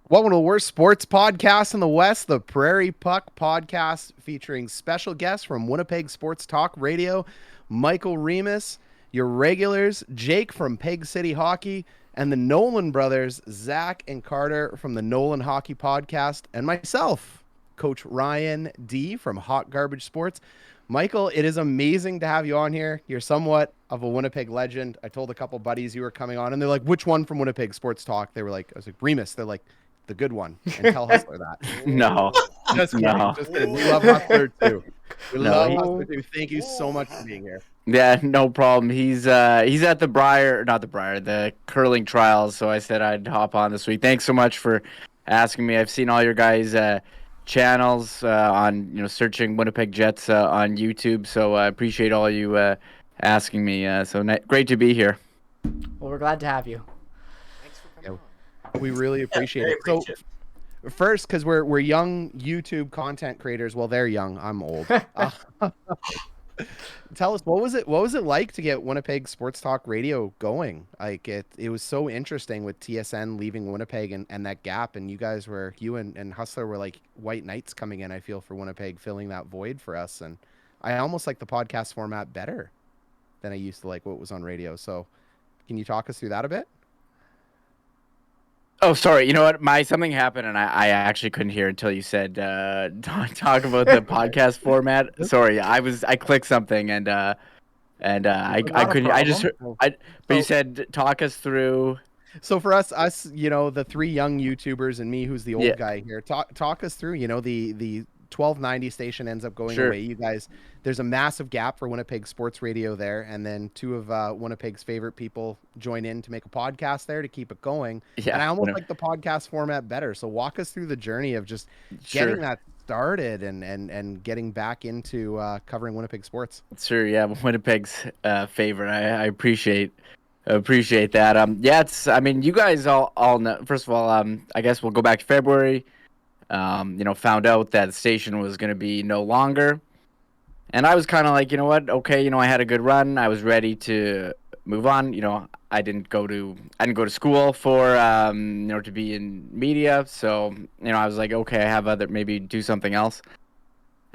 Welcome to the worst sports podcast in the West, the Prairie Puck podcast, featuring special guests from Winnipeg Sports Talk Radio, Michael Remis, your regulars, Jake from Peg City Hockey, and the Nolan brothers, Zach and Carter from the Nolan Hockey Podcast, and myself, Coach Ryan D from Hot Garbage Sports. Michael, it is amazing to have you on here. You're somewhat of a Winnipeg legend. I told a couple buddies you were coming on, and they're like, which one from Winnipeg Sports Talk? They were like, I was like, Remis. They're like, the good one, and tell Hustler that. No, Just kidding. no, Just kidding. We love Hustler too. We No, love he- Hustler too. Thank you so much for being here. yeah, no problem. He's at the curling trials. So I said I'd hop on this week. Thanks so much for asking me. I've seen all your guys' channels on searching Winnipeg Jets on YouTube. So I appreciate all you asking me. Great to be here. Well, we're glad to have you. Thanks for coming on. We really appreciate very it. So appreciative. first, because we're young YouTube content creators. Well, they're young. I'm old. Tell us, what was it like to get Winnipeg Sports Talk Radio going? Like it was so interesting with TSN leaving Winnipeg and that gap, and you and Hustler were like white knights coming in, I feel, for Winnipeg, filling that void for us. And I almost like the podcast format better than I used to like what was on radio. So can you talk us through that a bit? Oh, sorry. You know what? Something happened, and I actually couldn't hear until you said talk about the podcast format. Sorry, I clicked something and I Not a couldn't. I just heard, problem. but you So- said talk us through. So for us, the three young YouTubers and me, who's the old Yeah. guy here, talk us through, the 1290 station ends up going Sure. away. You guys, there's a massive gap for Winnipeg sports radio there. And then two of Winnipeg's favorite people join in to make a podcast there to keep it going. Yeah, And I almost Winni- like the podcast format better. So walk us through the journey of just Sure. getting that started and getting back into covering Winnipeg sports. Sure, yeah, Winnipeg's favorite. I appreciate that. Yeah, you guys all know. First of all, I guess we'll go back to February. Found out that the station was going to be no longer, and I was kind of like, you know what? Okay, I had a good run. I was ready to move on. I didn't go to school for to be in media, so I was like, okay, I have maybe do something else.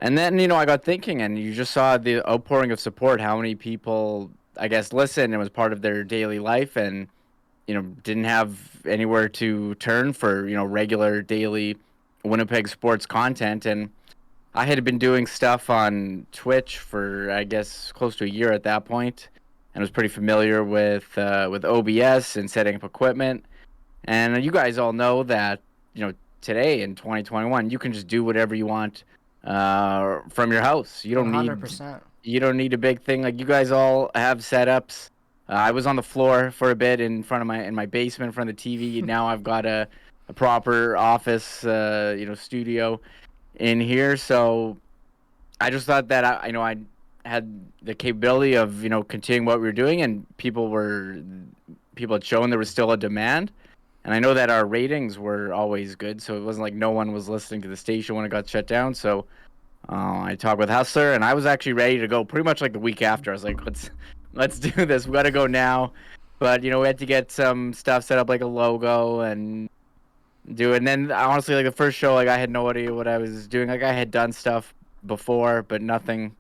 And then, I got thinking, and you just saw the outpouring of support, how many people, I guess, listened and was part of their daily life and, didn't have anywhere to turn for, regular daily Winnipeg sports content. And I had been doing stuff on Twitch for, I guess, close to a year at that point, and was pretty familiar with OBS and setting up equipment. And you guys all know that, today in 2021, you can just do whatever you want from your house. You don't 100%. need a big thing. Like, you guys all have setups. I was on the floor for a bit in my basement in front of the TV. Now I've got a proper office, studio in here. So I just thought that I had the capability of continuing what we were doing, and people had shown there was still a demand. And I know that our ratings were always good, so it wasn't like no one was listening to the station when it got shut down. So I talked with Hustler, and I was actually ready to go pretty much like the week after. I was like, let's do this. We got to go now. But, we had to get some stuff set up, like a logo and do it. And then, honestly, like the first show, like I had no idea what I was doing. Like I had done stuff before, but nothing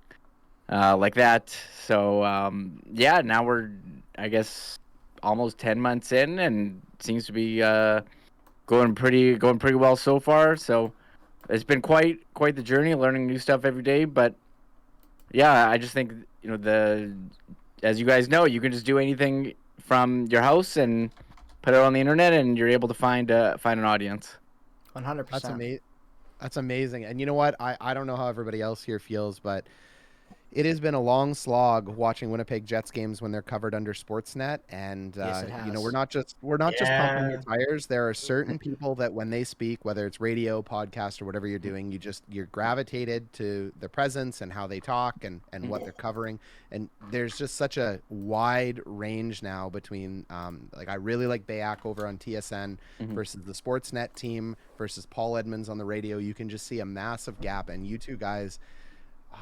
like that. So, now we're, I guess, almost 10 months in, and seems to be going pretty well so far. So it's been quite the journey, learning new stuff every day. But yeah, I just think as you guys know, you can just do anything from your house and put it on the internet, and you're able to find an audience. 100%. That's amazing. And you know what? I don't know how everybody else here feels, but it has been a long slog watching Winnipeg Jets games when they're covered under Sportsnet, and Yes, it has. we're not just pumping your tires. There are certain people that when they speak, whether it's radio, podcast, or whatever you're doing, you're gravitated to their presence and how they talk and what they're covering. And there's just such a wide range now between like I really like Bayak over on TSN versus the Sportsnet team versus Paul Edmonds on the radio. You can just see a massive gap, and you two guys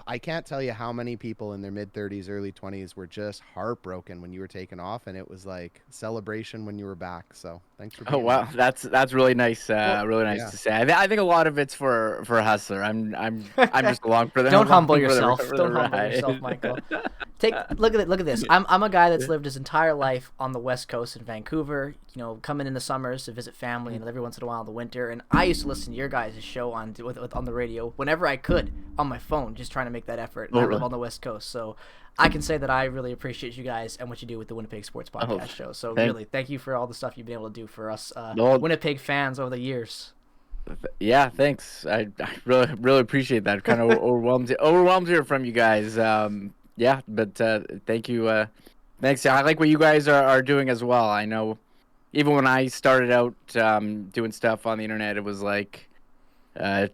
I can't tell you how many people in their mid 30s, early 20s were just heartbroken when you were taken off, and it was like celebration when you were back. So thanks for Oh being wow, that's really nice. Well, Really nice yeah. to say. I think a lot of it's for a hustler. I'm just along for the Don't along humble for the- yourself. for the Don't humble ride. yourself, Michael. Look at this. I'm a guy that's lived his entire life on the West Coast in Vancouver. You know, coming in the summers to visit family, and every once in a while in the winter. And I used to listen to your guys' show on the radio whenever I could on my phone, just trying to make that effort. And I live really? on the West Coast, so I can say that I really appreciate you guys and what you do with the Winnipeg Sports Podcast show. So really, thank you for all the stuff you've been able to do for us Winnipeg fans over the years. Yeah, thanks. I really appreciate that. Kind of overwhelmed here from you guys. Yeah, but thank you. Thanks. I like what you guys are doing as well. I know, even when I started out doing stuff on the internet, it was like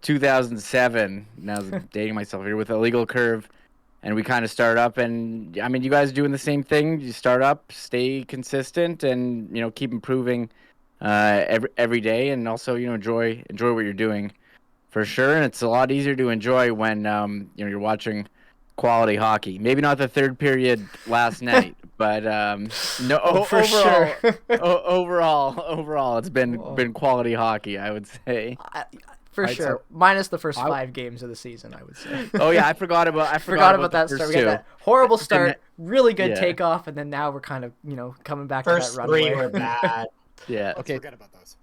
2007. Now I'm dating myself here with Illegal Curve, and we kind of start up. And I mean, you guys are doing the same thing. You start up, stay consistent, and keep improving every day, and also enjoy what you're doing for sure. And it's a lot easier to enjoy when you're watching quality hockey. Maybe not the third period last night, but no, for overall, sure. overall, it's been quality hockey, I would say. For I'd sure, say- minus the first 5 games of the season, I would say. Oh yeah, I forgot about that the start. first We got two. that horrible start, really good Yeah. takeoff, and then now we're kind of coming back First to that 3 runway. were bad. Yeah. Okay, Forget about those.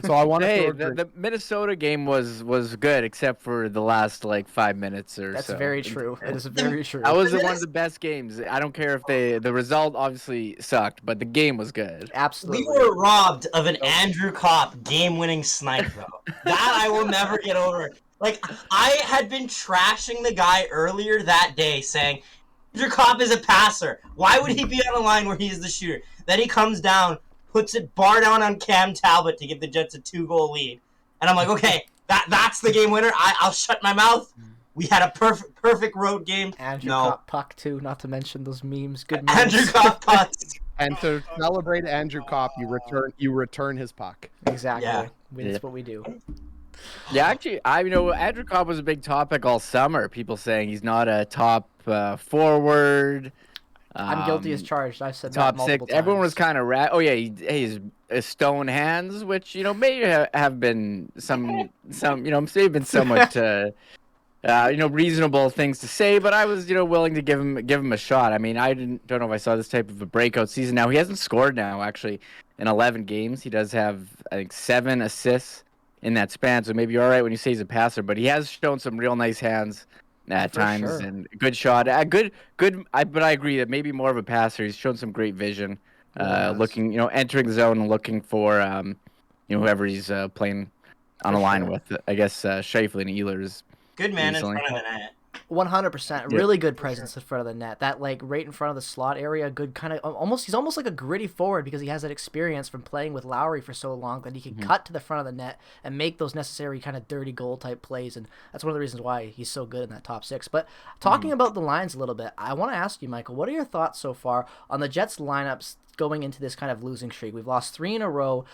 so I want to Hey, throw the Minnesota game was good, except for the last like 5 minutes or That's so. very true. It is very true. That was one of the best games. I don't care if the result obviously sucked, but the game was good. Absolutely. We were robbed of an Andrew Kopp game-winning snipe, though. That I will never get over. Like, I had been trashing the guy earlier that day, saying, Andrew Kopp is a passer. Why would he be on a line where he is the shooter? Then he comes down, puts it bar down on Cam Talbot to give the Jets a 2-goal lead. And I'm like, okay, that's the game winner. I'll shut my mouth. We had a perfect road game. Andrew No. Kopp puck too, not to mention those memes. Good memes. Andrew Kopp pucks. and to celebrate Andrew Kopp, you return his puck. Exactly. Yeah. That's what we do. Yeah, actually, Andrew Cobb was a big topic all summer. People saying he's not a top forward. I'm guilty as charged. I've said that Top multiple six. times. Everyone was kind of oh yeah, he's stone hands, which may have been some may have been somewhat reasonable things to say, but I was willing to give him a shot. I mean, I don't know if I saw this type of a breakout season. Now he hasn't scored now actually in 11 games. He does have I think 7 assists in that span, so maybe you're all right when you say he's a passer, but he has shown some real nice hands at For times sure. and good shot. Good. But I agree that maybe more of a passer. He's shown some great vision, Yes. looking, entering the zone and looking for, whoever he's playing on For a line sure. with. I guess Shifley and Ehlers. Good man Easily. in front of the net. 100%. Yeah. Really good presence in front of the net. That like right in front of the slot area. Good kind of he's almost like a gritty forward because he has that experience from playing with Lowry for so long that he can cut to the front of the net and make those necessary kind of dirty goal type plays. And that's one of the reasons why he's so good in that top 6. But talking about the lines a little bit, I want to ask you, Michael, what are your thoughts so far on the Jets lineups going into this kind of losing streak? We've lost 3 in a row.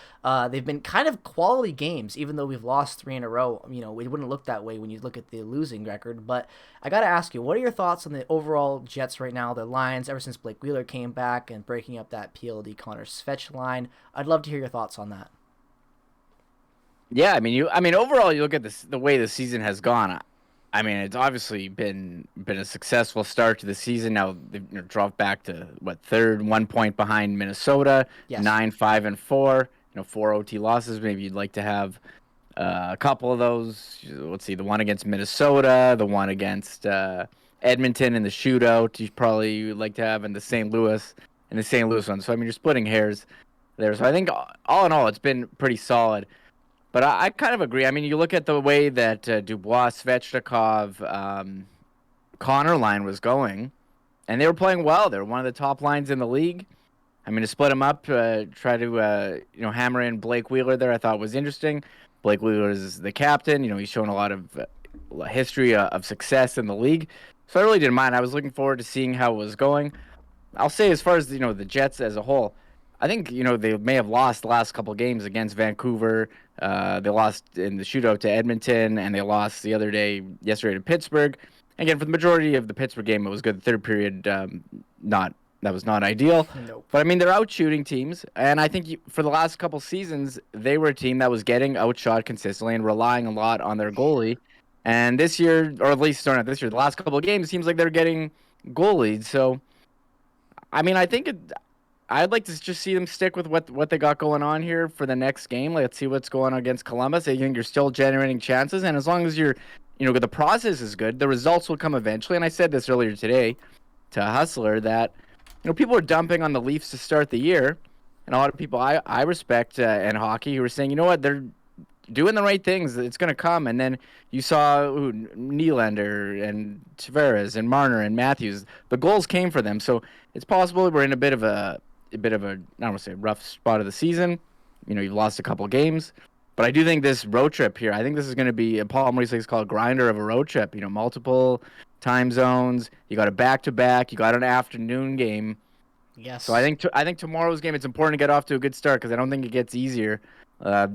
They've been kind of quality games, even though we've lost 3 in a row. It wouldn't look that way when you look at the losing record. But I got to ask you, what are your thoughts on the overall Jets right now, their lines, ever since Blake Wheeler came back and breaking up that PLD Connor Svetch line? I'd love to hear your thoughts on that. Yeah, I mean, overall, you look at the way the season has gone. I mean, it's obviously been a successful start to the season. Now they've dropped back to third, 1 point behind Minnesota, Yes. 9-5-4. 4 OT losses. Maybe you'd like to have a couple of those. Let's see, the one against Minnesota, the one against Edmonton in the shootout. You probably like to have in the St. Louis one. So I mean, you're splitting hairs there. So I think all in all, it's been pretty solid. But I kind of agree. I mean, you look at the way that Dubois, Svechnikov, Connor line was going, and they were playing well. They're one of the top lines in the league. I mean, to split them up, try to hammer in Blake Wheeler there, I thought was interesting. Blake Wheeler is the captain. He's shown a lot of history of success in the league, so I really didn't mind. I was looking forward to seeing how it was going. I'll say as far as the Jets as a whole, I think they may have lost the last couple games against Vancouver. They lost in the shootout to Edmonton, and they lost yesterday to Pittsburgh. again, for the majority of the Pittsburgh game, it was good. The third period, that was not ideal. Nope. But I mean, they're out shooting teams, and I think for the last couple seasons, they were a team that was getting outshot consistently and relying a lot on their goalie. And this year, or at least not this year, the last couple of games, it seems like they're getting goalied. So, I mean, I'd like to just see them stick with what they got going on here for the next game. Let's see what's going on against Columbus. I think you're still generating chances, and as long as the process is good, the results will come eventually. And I said this earlier today to Hustler that, people are dumping on the Leafs to start the year, and a lot of people I respect in hockey who are saying, you know what, they're doing the right things. It's going to come. And then you saw Nylander and Tavares and Marner and Matthews. The goals came for them. So it's possible we're in a bit of a I don't want to say rough spot of the season. You've lost a couple games. But I do think this road trip here, I think this is going to be, Paul Maurice likes to call it grinder of a road trip. Multiple time zones. You got a back-to-back. You got an afternoon game. Yes. So I think tomorrow's game, it's important to get off to a good start because I don't think it gets easier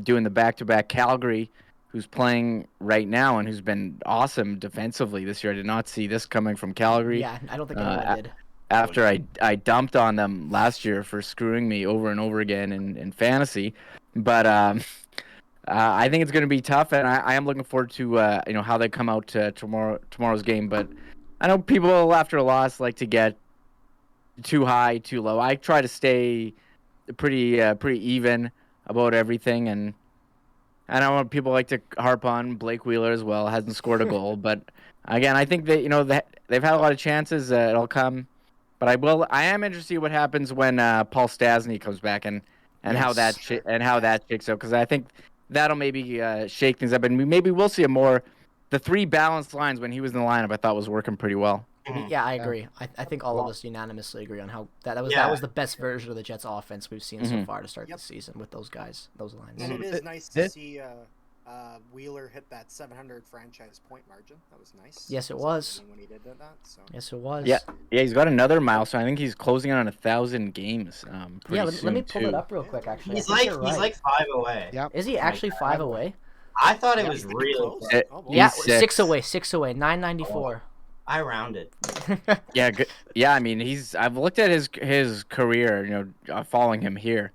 doing the back-to-back. Calgary, who's playing right now and who's been awesome defensively this year. I did not see this coming from Calgary. Yeah, I don't think anyone did. After I dumped on them last year for screwing me over and over again in fantasy. But I think it's going to be tough, and I am looking forward to how they come out to tomorrow's game. But I know people after a loss like to get too high, too low. I try to stay pretty even about everything, and I know people like to harp on Blake Wheeler as well. Hasn't scored a goal, but again, I think that they've had a lot of chances. It'll come, but I am interested in what happens when Paul Stastny comes back and how that shakes out, because I think that'll maybe shake things up, and maybe we'll see the three balanced lines when he was in the lineup. I thought was working pretty well. Yeah, I agree. I think all of us unanimously agree on how that was the best version of the Jets' offense we've seen so far to start the season with those guys, those lines. And it is nice to see Wheeler hit that 700 franchise point margin. That was nice. Yes, it was. When he did that, so. Yes, it was. Yeah, he's got another milestone. I think he's closing in on 1,000 games. Let me pull it up real quick. Actually, he's like 5 away. Yeah. Is he actually 5 away? I thought it was really close. Yeah, 6 away. 994. I rounded. Yeah, good. Yeah. I mean, I've looked at his career. Following him here.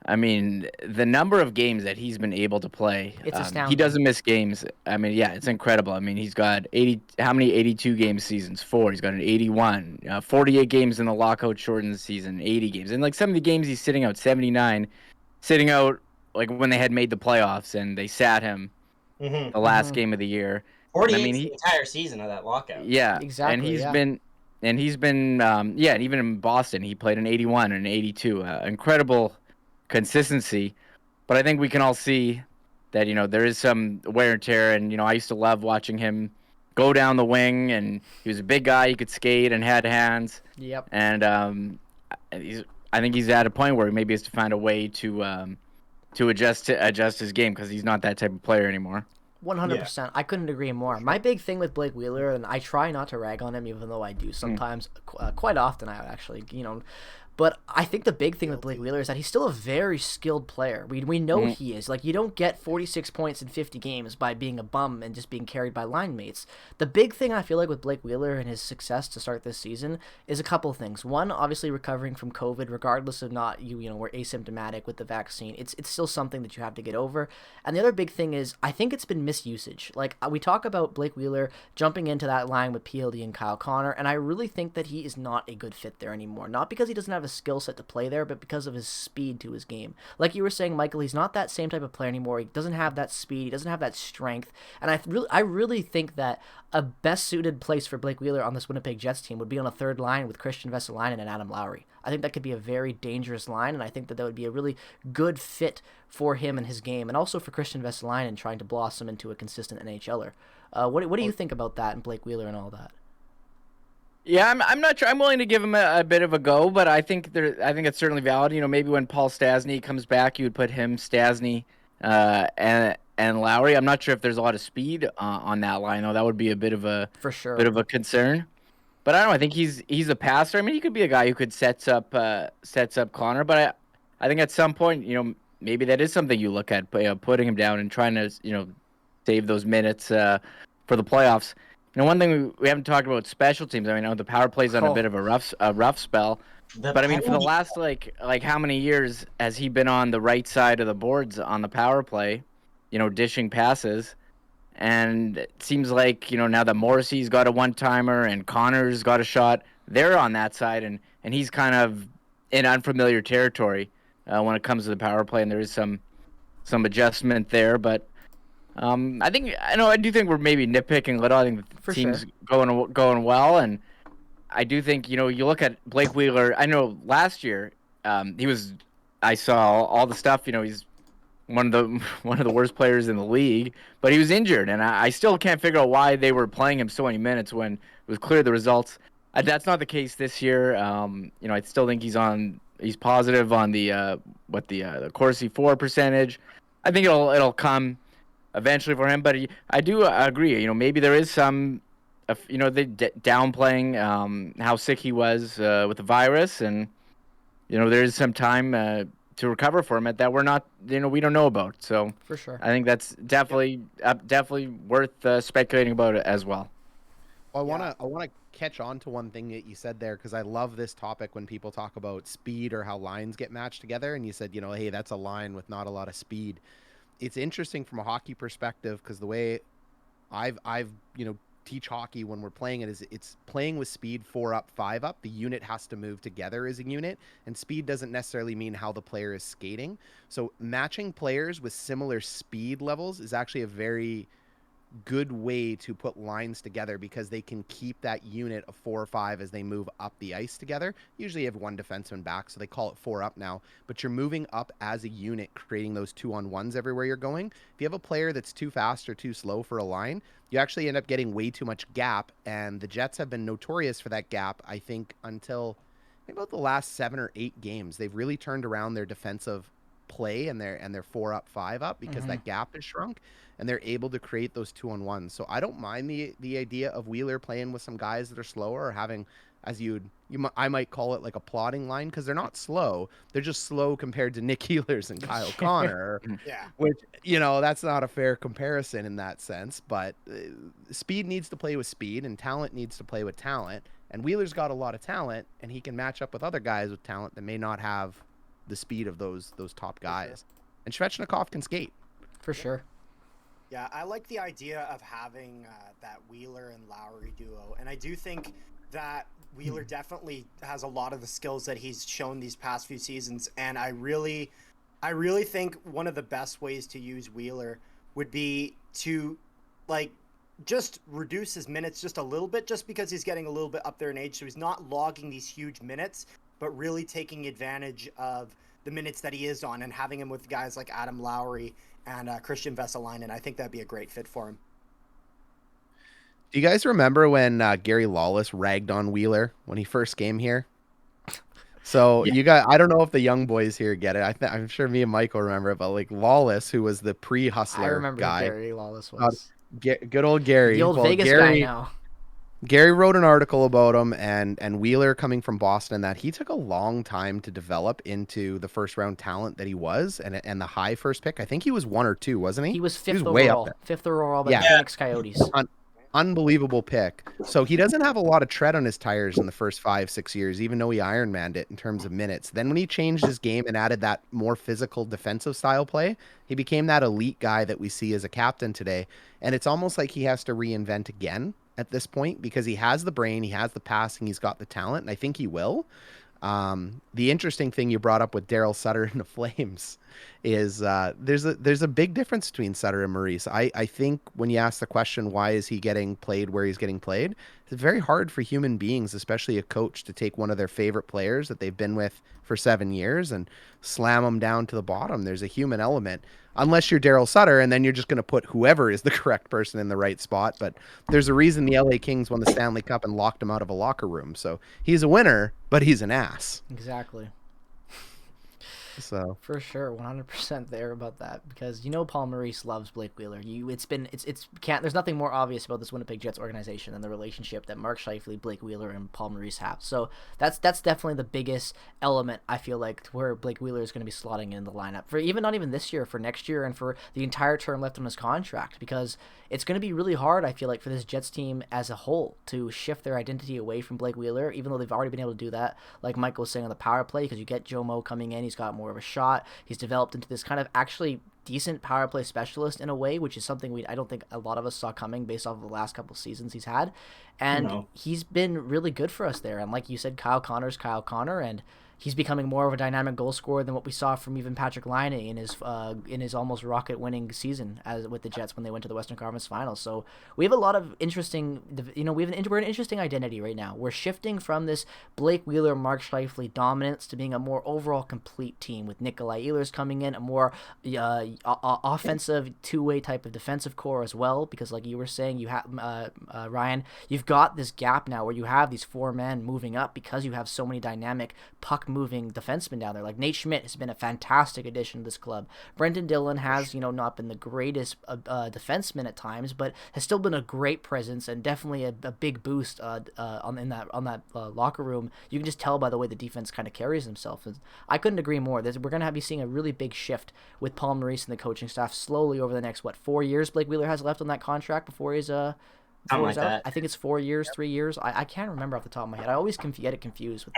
I mean, the number of games that he's been able to play. It's astounding. He doesn't miss games. I mean, yeah, it's incredible. I mean, he's got 80. How many 82 game seasons? 4. He's got an 81. 48 games in the lockout shortened season. 80 games, and like some of the games he's sitting out 79, sitting out like when they had made the playoffs and they sat him the last game of the year. 48 the entire season of that lockout. Yeah, exactly. And he's been and even in Boston, he played an 81 and an 82. Incredible consistency. But I think we can all see that, there is some wear and tear. And, I used to love watching him go down the wing, and he was a big guy. He could skate and had hands. Yep. And I think he's at a point where he maybe has to find a way to adjust his game, because he's not that type of player anymore. 100%. I couldn't agree more. My big thing with Blake Wheeler, and I try not to rag on him, even though I do sometimes, quite often I would actually, but I think the big thing with Blake Wheeler is that he's still a very skilled player. We know he is. Like, you don't get 46 points in 50 games by being a bum and just being carried by line mates. The big thing I feel like with Blake Wheeler and his success to start this season is a couple of things. One, obviously recovering from COVID, regardless of not we're asymptomatic with the vaccine. It's still something that you have to get over. And the other big thing is I think it's been misusage. Like, we talk about Blake Wheeler jumping into that line with PLD and Kyle Connor, and I really think that he is not a good fit there anymore. Not because he doesn't have a skill set to play there, but because of his speed to his game. Like you were saying, Michael, he's not that same type of player anymore. He doesn't have that speed. He doesn't have that strength. And I really think that a best suited place for Blake Wheeler on this Winnipeg Jets team would be on a third line with Christian Vesalainen and Adam Lowry. I think that could be a very dangerous line, and I think that would be a really good fit for him and his game, and also for Christian Vesalainen trying to blossom into a consistent NHLer. What do you think about that and Blake Wheeler and all that? Yeah, I'm not sure. I'm willing to give him a bit of a go, but I think it's certainly valid. Maybe when Paul Stastny comes back, you would put him, Stastny, and Lowry. I'm not sure if there's a lot of speed on that line, though. That would be a bit of a concern. But I don't know. I think he's a passer. I mean, he could be a guy who could sets up Connor. But I think at some point, maybe that is something you look at, putting him down and trying to save those minutes for the playoffs. Now, one thing we haven't talked about special teams. I mean, I know the power play's on a bit of a rough spell. But I mean, for the last like how many years has he been on the right side of the boards on the power play, dishing passes? And it seems like, now that Morrissey's got a one-timer and Connor's got a shot, they're on that side, and he's kind of in unfamiliar territory when it comes to the power play, and there is some adjustment there. But I do think we're maybe nitpicking a little. I think the team's going well, and I do think, you look at Blake Wheeler. I know last year I saw all the stuff. He's one of the worst players in the league, but he was injured, and I still can't figure out why they were playing him so many minutes when it was clear the results. That's not the case this year. I still think he's positive on the Corsi 4 percentage. I think it'll come eventually for him, but I do agree. Maybe there is some, they downplaying how sick he was with the virus, and there is some time to recover from it that we're not, we don't know about. So for sure, I think that's definitely worth speculating about it as well. Well, I want to catch on to one thing that you said there, because I love this topic when people talk about speed or how lines get matched together. And you said, hey, that's a line with not a lot of speed. It's interesting from a hockey perspective, because the way I've teach hockey when we're playing it is it's playing with speed 4 up, 5 up. The unit has to move together as a unit, and speed doesn't necessarily mean how the player is skating. So matching players with similar speed levels is actually a very good way to put lines together, because they can keep that unit of 4 or 5 as they move up the ice together. Usually you have one defenseman back, so they call it 4 up now, but you're moving up as a unit, creating those 2-on-1s everywhere you're going. If you have a player that's too fast or too slow for a line, you actually end up getting way too much gap, and the Jets have been notorious for that gap, I think, until maybe about the last 7 or 8 games. They've really turned around their defensive play and their 4 up, 5 up, because that gap is shrunk, and they're able to create those 2-on-1s. So I don't mind the idea of Wheeler playing with some guys that are slower, or having, as I might call it, like a plotting line, because they're not slow. They're just slow compared to Nick Healers and Kyle Connor. Yeah. Which, that's not a fair comparison in that sense. But speed needs to play with speed, and talent needs to play with talent. And Wheeler's got a lot of talent, and he can match up with other guys with talent that may not have the speed of those top guys. And Svechnikov can skate. For sure. Yeah, I like the idea of having that Wheeler and Lowry duo, and I do think that Wheeler definitely has a lot of the skills that he's shown these past few seasons, and I really think one of the best ways to use Wheeler would be to just reduce his minutes just a little bit, just because he's getting a little bit up there in age, so he's not logging these huge minutes, but really taking advantage of the minutes that he is on and having him with guys like Adam Lowry and Christian Vesalainen. I think that'd be a great fit for him. Do you guys remember when Gary Lawless ragged on Wheeler when he first came here? So you guys, I don't know if the young boys here get it. I'm sure me and Michael remember it, but like Lawless, who was the pre-hustler guy. I remember who Gary Lawless was. Good old Gary. The old Vegas guy now. Gary wrote an article about him, and Wheeler, coming from Boston, that he took a long time to develop into the first round talent that he was, and the high first pick. I think he was 1 or 2, wasn't he? He was 5th way overall. up 5th overall by the Phoenix Coyotes. Unbelievable pick. So he doesn't have a lot of tread on his tires in the first 5-6 years, even though he Ironmanned it in terms of minutes. Then when he changed his game and added that more physical defensive style play, he became that elite guy that we see as a captain today. And it's almost like he has to reinvent again at this point, because he has the brain, he has the passing, he's got the talent, and I think he will. The interesting thing you brought up with Daryl Sutter and the Flames is there's a big difference between Sutter and Maurice. I think when you ask the question, why is he getting played where he's getting played, it's very hard for human beings, especially a coach, to take one of their favorite players that they've been with for 7 years and slam them down to the bottom. There's a human element, unless you're Daryl Sutter, and then you're just going to put whoever is the correct person in the right spot. But there's a reason the LA Kings won the Stanley Cup and locked him out of a locker room. So he's a winner, but he's an ass. Exactly. So For sure, 100% there about that because Paul Maurice loves Blake Wheeler. There's nothing more obvious about this Winnipeg Jets organization than the relationship that Mark Scheifele, Blake Wheeler, and Paul Maurice have. So that's definitely the biggest element I feel like to where Blake Wheeler is going to be slotting in the lineup for not even this year, for next year, and for the entire term left on his contract, because it's going to be really hard, I feel like, for this Jets team as a whole to shift their identity away from Blake Wheeler, even though they've already been able to do that, like Michael was saying, on the power play, because you get Joe Mo coming in, he's got more of a shot, he's developed into this kind of actually decent power play specialist in a way, which is something I don't think a lot of us saw coming based off of the last couple seasons he's had, and he's been really good for us there. And like you said, Kyle Connor's Kyle Connor, and he's becoming more of a dynamic goal scorer than what we saw from even Patrick Laine in his almost rocket winning season as with the Jets when they went to the Western Conference Finals. So we have a lot of interesting, we're an interesting identity right now. We're shifting from this Blake Wheeler, Mark Scheifele dominance to being a more overall complete team with Nikolai Ehlers coming in, a more offensive two-way type of defensive core as well, because like you were saying, you have Ryan, you've got this gap now where you have these four men moving up because you have so many dynamic puck-moving defensemen down there. Like Nate Schmidt has been a fantastic addition to this club. Brendan Dillon has, not been the greatest defenseman at times, but has still been a great presence and definitely a big boost on that locker room. You can just tell by the way the defense kind of carries themselves. I couldn't agree more. We're going to be seeing a really big shift with Paul Maurice and the coaching staff slowly over the next 4 years Blake Wheeler has left on that contract before he's out. That. I think it's 4 years, 3 years. I can't remember off the top of my head. I always get it confused with.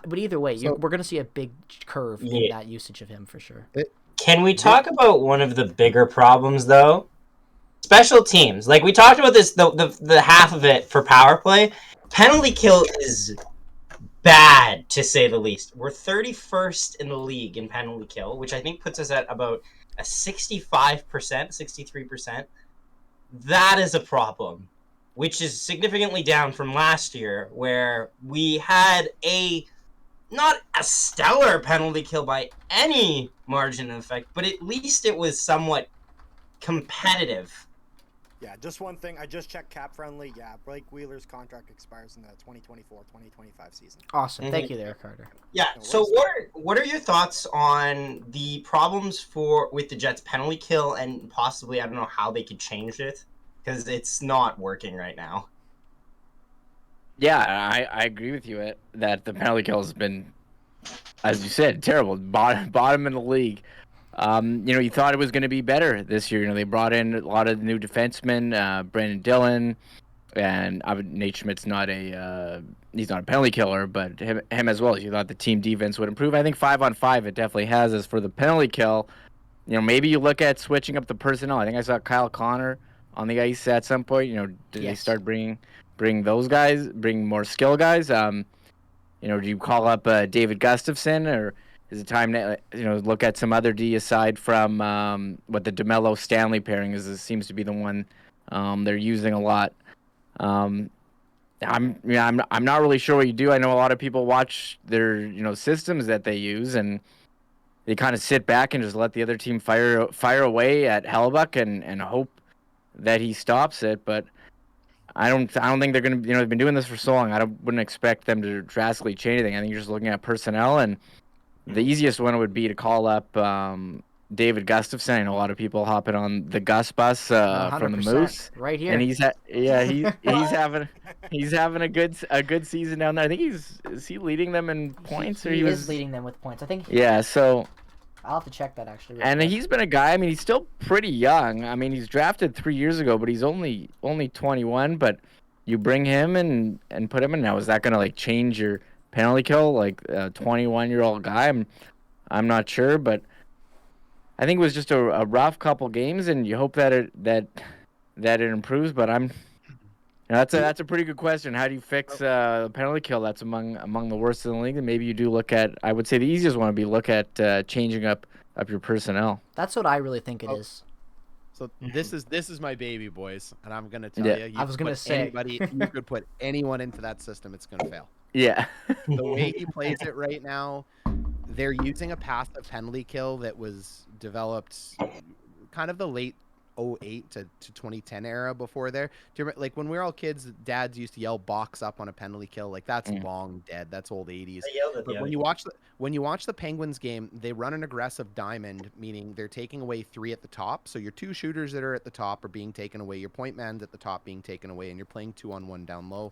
But either way, we're going to see a big curve in that usage of him for sure. Can we talk about one of the bigger problems though? Special teams. Like we talked about this, the half of it for power play. Penalty kill is bad to say the least. We're 31st in the league in penalty kill, which I think puts us at about a 65%, 63%. That is a problem, which is significantly down from last year, where we had not a stellar penalty kill by any margin of effect, but at least it was somewhat competitive. Yeah, just one thing. I just checked Cap Friendly. Yeah, Blake Wheeler's contract expires in the 2024-2025 season. Awesome. Thank you there, Carter. Yeah, so what are your thoughts on the problems with the Jets' penalty kill, and possibly, I don't know how they could change it, because it's not working right now. Yeah, I agree with you that the penalty kill has been, as you said, terrible. Bottom in the league. You thought it was going to be better this year. They brought in a lot of new defensemen, Brandon Dillon, and Nate Schmidt's he's not a penalty killer, but him as well. You thought the team defense would improve. I think 5-on-5 it definitely has. As for the penalty kill, maybe you look at switching up the personnel. I think I saw Kyle Connor on the ice at some point. Did they start bring those guys, bring more skill guys? Do you call up David Gustafson, or is it time to look at some other D aside from what the DeMello Stanley pairing is? It seems to be the one they're using a lot. I'm not really sure what you do. I know a lot of people watch their systems that they use, and they kind of sit back and just let the other team fire away at Hellebuck and hope that he stops it. But I don't think they're going to, they've been doing this for so long. Wouldn't expect them to drastically change anything. I think you're just looking at personnel, and the easiest one would be to call up David Gustafson. I know a lot of people hopping on the Gus bus from the Moose right here, and he's having a good season down there. I think is he leading them in points, he is leading them with points. I think. Yeah, so. I'll have to check that actually. And he's been a guy. I mean, he's still pretty young. I mean, he's drafted 3 years ago, but he's only 21. But you bring him and put him in now. Is that going to change your penalty kill? Like a 21-year-old guy? I'm not sure, but I think it was just a rough couple games, and you hope that it improves. But that's a pretty good question. How do you fix the penalty kill? That's among the worst in the league. And maybe you do look at. I would say the easiest one would be look at changing up your personnel. That's what I really think it is. So this is my baby, boys, and I'm gonna tell you. I was gonna say you could put anyone into that system, it's gonna fail. Yeah. The way he plays it right now, they're using a passive penalty kill that was developed kind of the late 08 to 2010 era before there. Do you remember, like when we were all kids, dads used to yell box up on a penalty kill. Like that's long dead. That's old 80s. I yelled at But the when you watch the Penguins game, they run an aggressive diamond, meaning they're taking away 3 at the top. So your 2 shooters that are at the top are being taken away. Your point man's at the top being taken away, and you're playing 2-on-1 down low.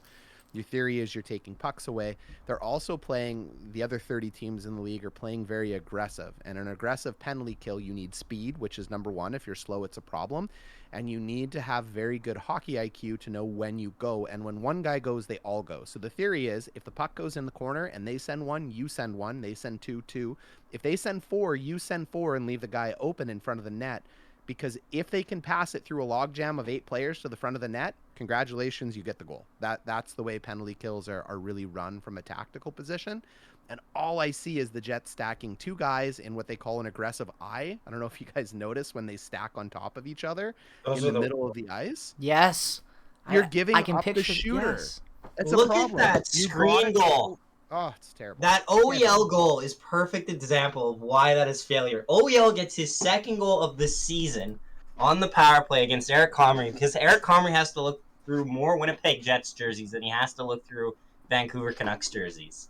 Your theory is you're taking pucks away. They're also playing, the other 30 teams in the league are playing very aggressive. And an aggressive penalty kill, you need speed, which is number 1. If you're slow, it's a problem. And you need to have very good hockey IQ to know when you go. And when one guy goes, they all go. So the theory is if the puck goes in the corner and they send 1, you send 1. They send 2, 2. If they send 4, you send 4 and leave the guy open in front of the net. Because if they can pass it through a logjam of 8 players to the front of the net, congratulations, you get the goal. That's the way penalty kills are really run from a tactical position. And all I see is the Jets stacking 2 guys in what they call an aggressive eye. I don't know if you guys notice when they stack on top of each other in the middle of the ice. Yes. You're giving I can up the picture, shooter. yes. That's Look a problem. at that screen goal. Oh, it's terrible. That OEL goal is perfect example of why that is failure. OEL gets his 2nd goal of the season on the power play against Eric Comrie because Eric Comrie has to look through more Winnipeg Jets jerseys than he has to look through Vancouver Canucks jerseys.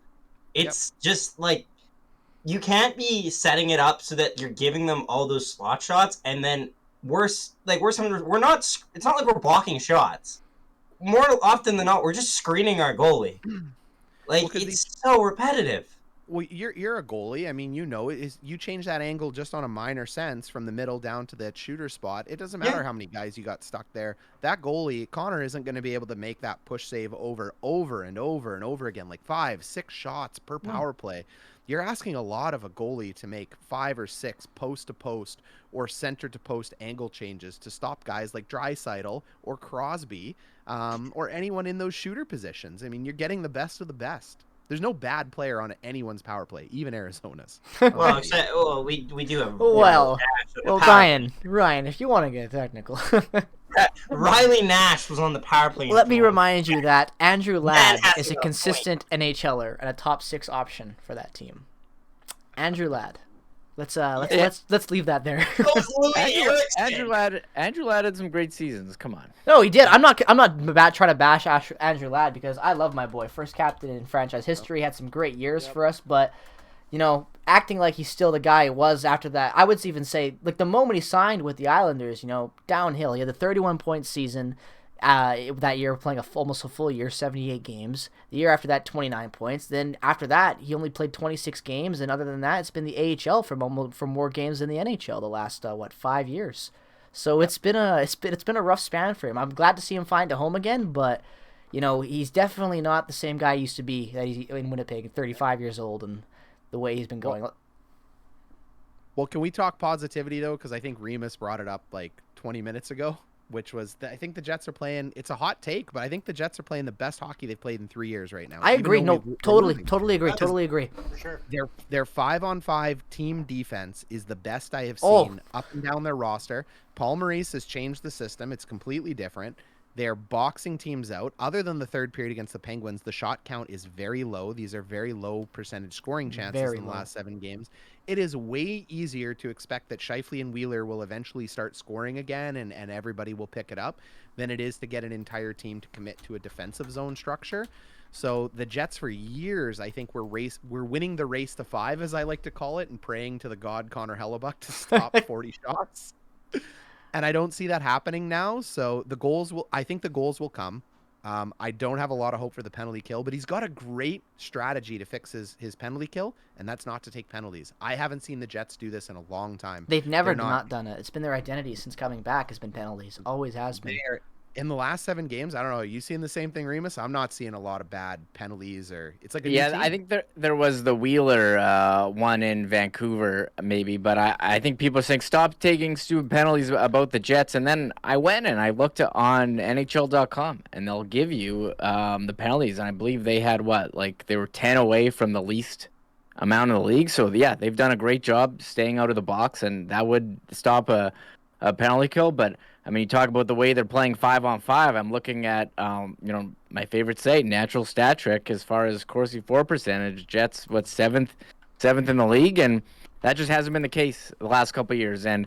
It's just like you can't be setting it up so that you're giving them all those slot shots and then we're not. It's not like we're blocking shots. More often than not, we're just screening our goalie. Like it's so repetitive. Well, you're a goalie. I mean, you change that angle just on a minor sense from the middle down to that shooter spot. It doesn't matter how many guys you got stuck there. That goalie, Connor, isn't going to be able to make that push save over and over again, like 5, 6 shots per power play. You're asking a lot of a goalie to make 5 or 6 post to post or center to post angle changes to stop guys like Draisaitl or Crosby or anyone in those shooter positions. I mean, you're getting the best of the best. There's no bad player on anyone's power play, even Arizona's. Well, we do have. Well, Ryan, if you want to get technical. Riley Nash was on the power play. Let me remind you that Andrew Ladd is a consistent NHLer and a top 6 option for that team. Andrew Ladd. Let's leave that there. Andrew Ladd had some great seasons. Come on. No, he did. I'm not trying to bash Andrew Ladd because I love my boy. First captain in franchise history, had some great years for us, but acting like he's still the guy he was after that. I would even say like the moment he signed with the Islanders, downhill. He had the 31-point season. That year playing almost a full year, 78 games. The year after that, 29 points. Then after that, he only played 26 games, and other than that, it's been the AHL for more games than the NHL the last 5 years. So it's been a rough span for him. I'm glad to see him find a home again, but he's definitely not the same guy he used to be that he's in Winnipeg, 35 years old, and the way he's been going. Well, can we talk positivity though? Because I think Remis brought it up like 20 minutes ago. Which was, I think the Jets are playing, it's a hot take, but I think the Jets are playing the best hockey they've played in 3 years right now. I agree. No, totally agree. For sure. Their 5-on-5 team defense is the best I have seen up and down their roster. Paul Maurice has changed the system. It's completely different. They're boxing teams out. Other than the third period against the Penguins, the shot count is very low. These are very low percentage scoring chances in the last 7 games. It is way easier to expect that Scheifele and Wheeler will eventually start scoring again and everybody will pick it up than it is to get an entire team to commit to a defensive zone structure. So the Jets for years, I think we're winning the race to 5, as I like to call it, and praying to the god Connor Hellebuck to stop 40 shots. And I don't see that happening now. So I think the goals will come. I don't have a lot of hope for the penalty kill, but he's got a great strategy to fix his penalty kill, and that's not to take penalties. I haven't seen the Jets do this in a long time. They've never not done it. It's been their identity since coming back has been penalties. Always has been. In the last 7 games, I don't know. Are you seeing the same thing, Remis? I'm not seeing a lot of bad penalties, or it's like I think there was the Wheeler one in Vancouver maybe, but I think people are saying stop taking stupid penalties about the Jets, and then I went and I looked on NHL.com, and they'll give you the penalties, and I believe they had they were 10 away from the least amount of the league. So yeah, they've done a great job staying out of the box, and that would stop a penalty kill, but. I mean, you talk about the way they're playing 5-on-5. I'm looking at, my favorite say, natural stat trick as far as Corsi for percentage. Jets, seventh in the league, and that just hasn't been the case the last couple of years. And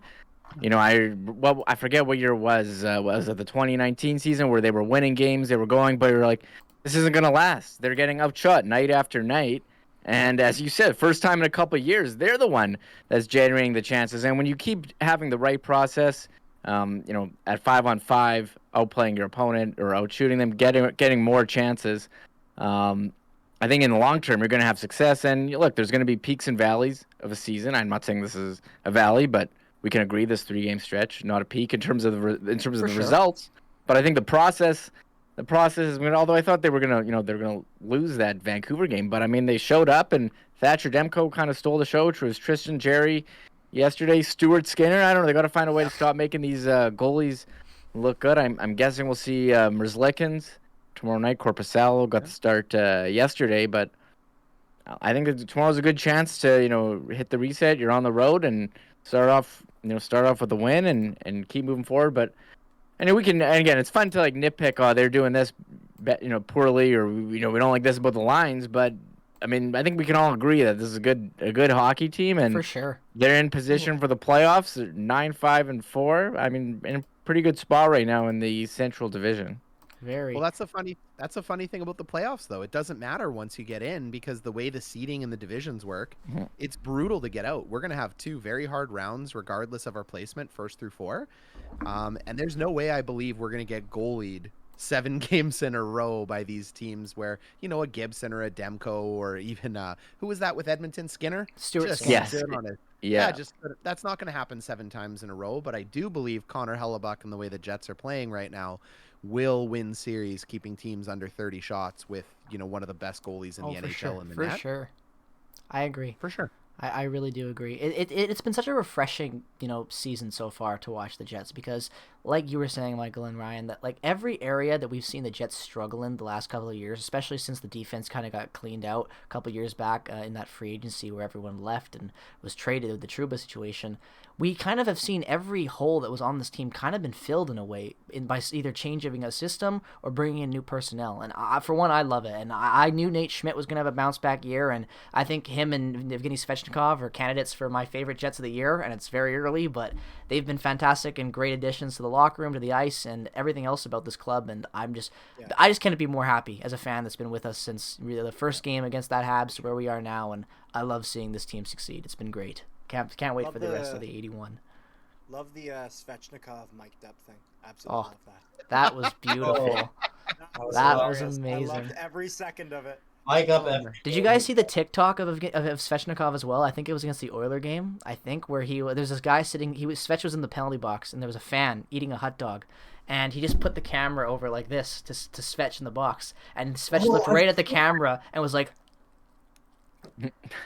I forget what year it was it the 2019 season where they were winning games, they were going, but you're like, this isn't gonna last. They're getting outshot night after night, and as you said, first time in a couple of years, they're the one that's generating the chances. And when you keep having the right process, at 5-on-5, outplaying your opponent or outshooting them, getting more chances. I think in the long term, you're going to have success. And look, there's going to be peaks and valleys of a season. I'm not saying this is a valley, but we can agree this 3-game stretch, not a peak in terms of the results. But I think the process is going. Although I thought they were going to, they're going to lose that Vancouver game, but I mean they showed up, and Thatcher Demko kind of stole the show, which was Tristan Jarry yesterday. Stuart Skinner. I don't know. They got to find a way to stop making these goalies look good. I'm guessing we'll see Merzlikins tomorrow night. Corpusalo got the start yesterday, but I think that tomorrow's a good chance to hit the reset. You're on the road and start off with a win and keep moving forward. But we can, and again, it's fun to like nitpick. Oh, they're doing this, poorly, or we don't like this about the lines. But I mean, I think we can all agree that this is a good hockey team, and For sure. they're in position for the playoffs. 9-5-4. I mean, in a pretty good spot right now in the Central Division. Very. Well, that's a funny thing about the playoffs, though. It doesn't matter once you get in because the way the seeding and the divisions work, it's brutal to get out. We're going to have 2 very hard rounds, regardless of our placement, 1st through 4. And there's no way I believe we're going to get goalied 7 games in a row by these teams where, a Gibson or a Demko or even, who was that with Edmonton? Skinner? Stuart Just Skinner. Yes. sit on it. Yeah. That's not going to happen 7 times in a row. But I do believe Connor Hellebuck and the way the Jets are playing right now will win series, keeping teams under 30 shots with, one of the best goalies in the NHL in the net. For sure. I agree. For sure. I really do agree. It's been such a refreshing, season so far to watch the Jets because, like you were saying, Michael and Ryan, that like every area that we've seen the Jets struggle in the last couple of years, especially since the defense kind of got cleaned out a couple of years back in that free agency where everyone left and was traded with the Trouba situation, we kind of have seen every hole that was on this team kind of been filled in a way by either changing a system or bringing in new personnel. And for one, I love it. And I knew Nate Schmidt was going to have a bounce back year, and I think him and Evgeny Svechnikov are candidates for my favorite Jets of the year. And it's very early, but they've been fantastic and great additions to the locker room, to the ice, and everything else about this club. And I just can't be more happy as a fan that's been with us since really the first game against that Habs to where we are now. And I love seeing this team succeed. It's been great. Can't wait for the rest of the 81. Love the Svechnikov mic'd up thing. Absolutely love that. That was beautiful. That was amazing. I loved every second of it. Mike up every. Did you guys see the TikTok of Svechnikov as well? I think it was against the Oiler game. I think where there's this guy sitting. Svech was in the penalty box, and there was a fan eating a hot dog, and he just put the camera over like this to Svech in the box, and Svech looked right at the camera and was like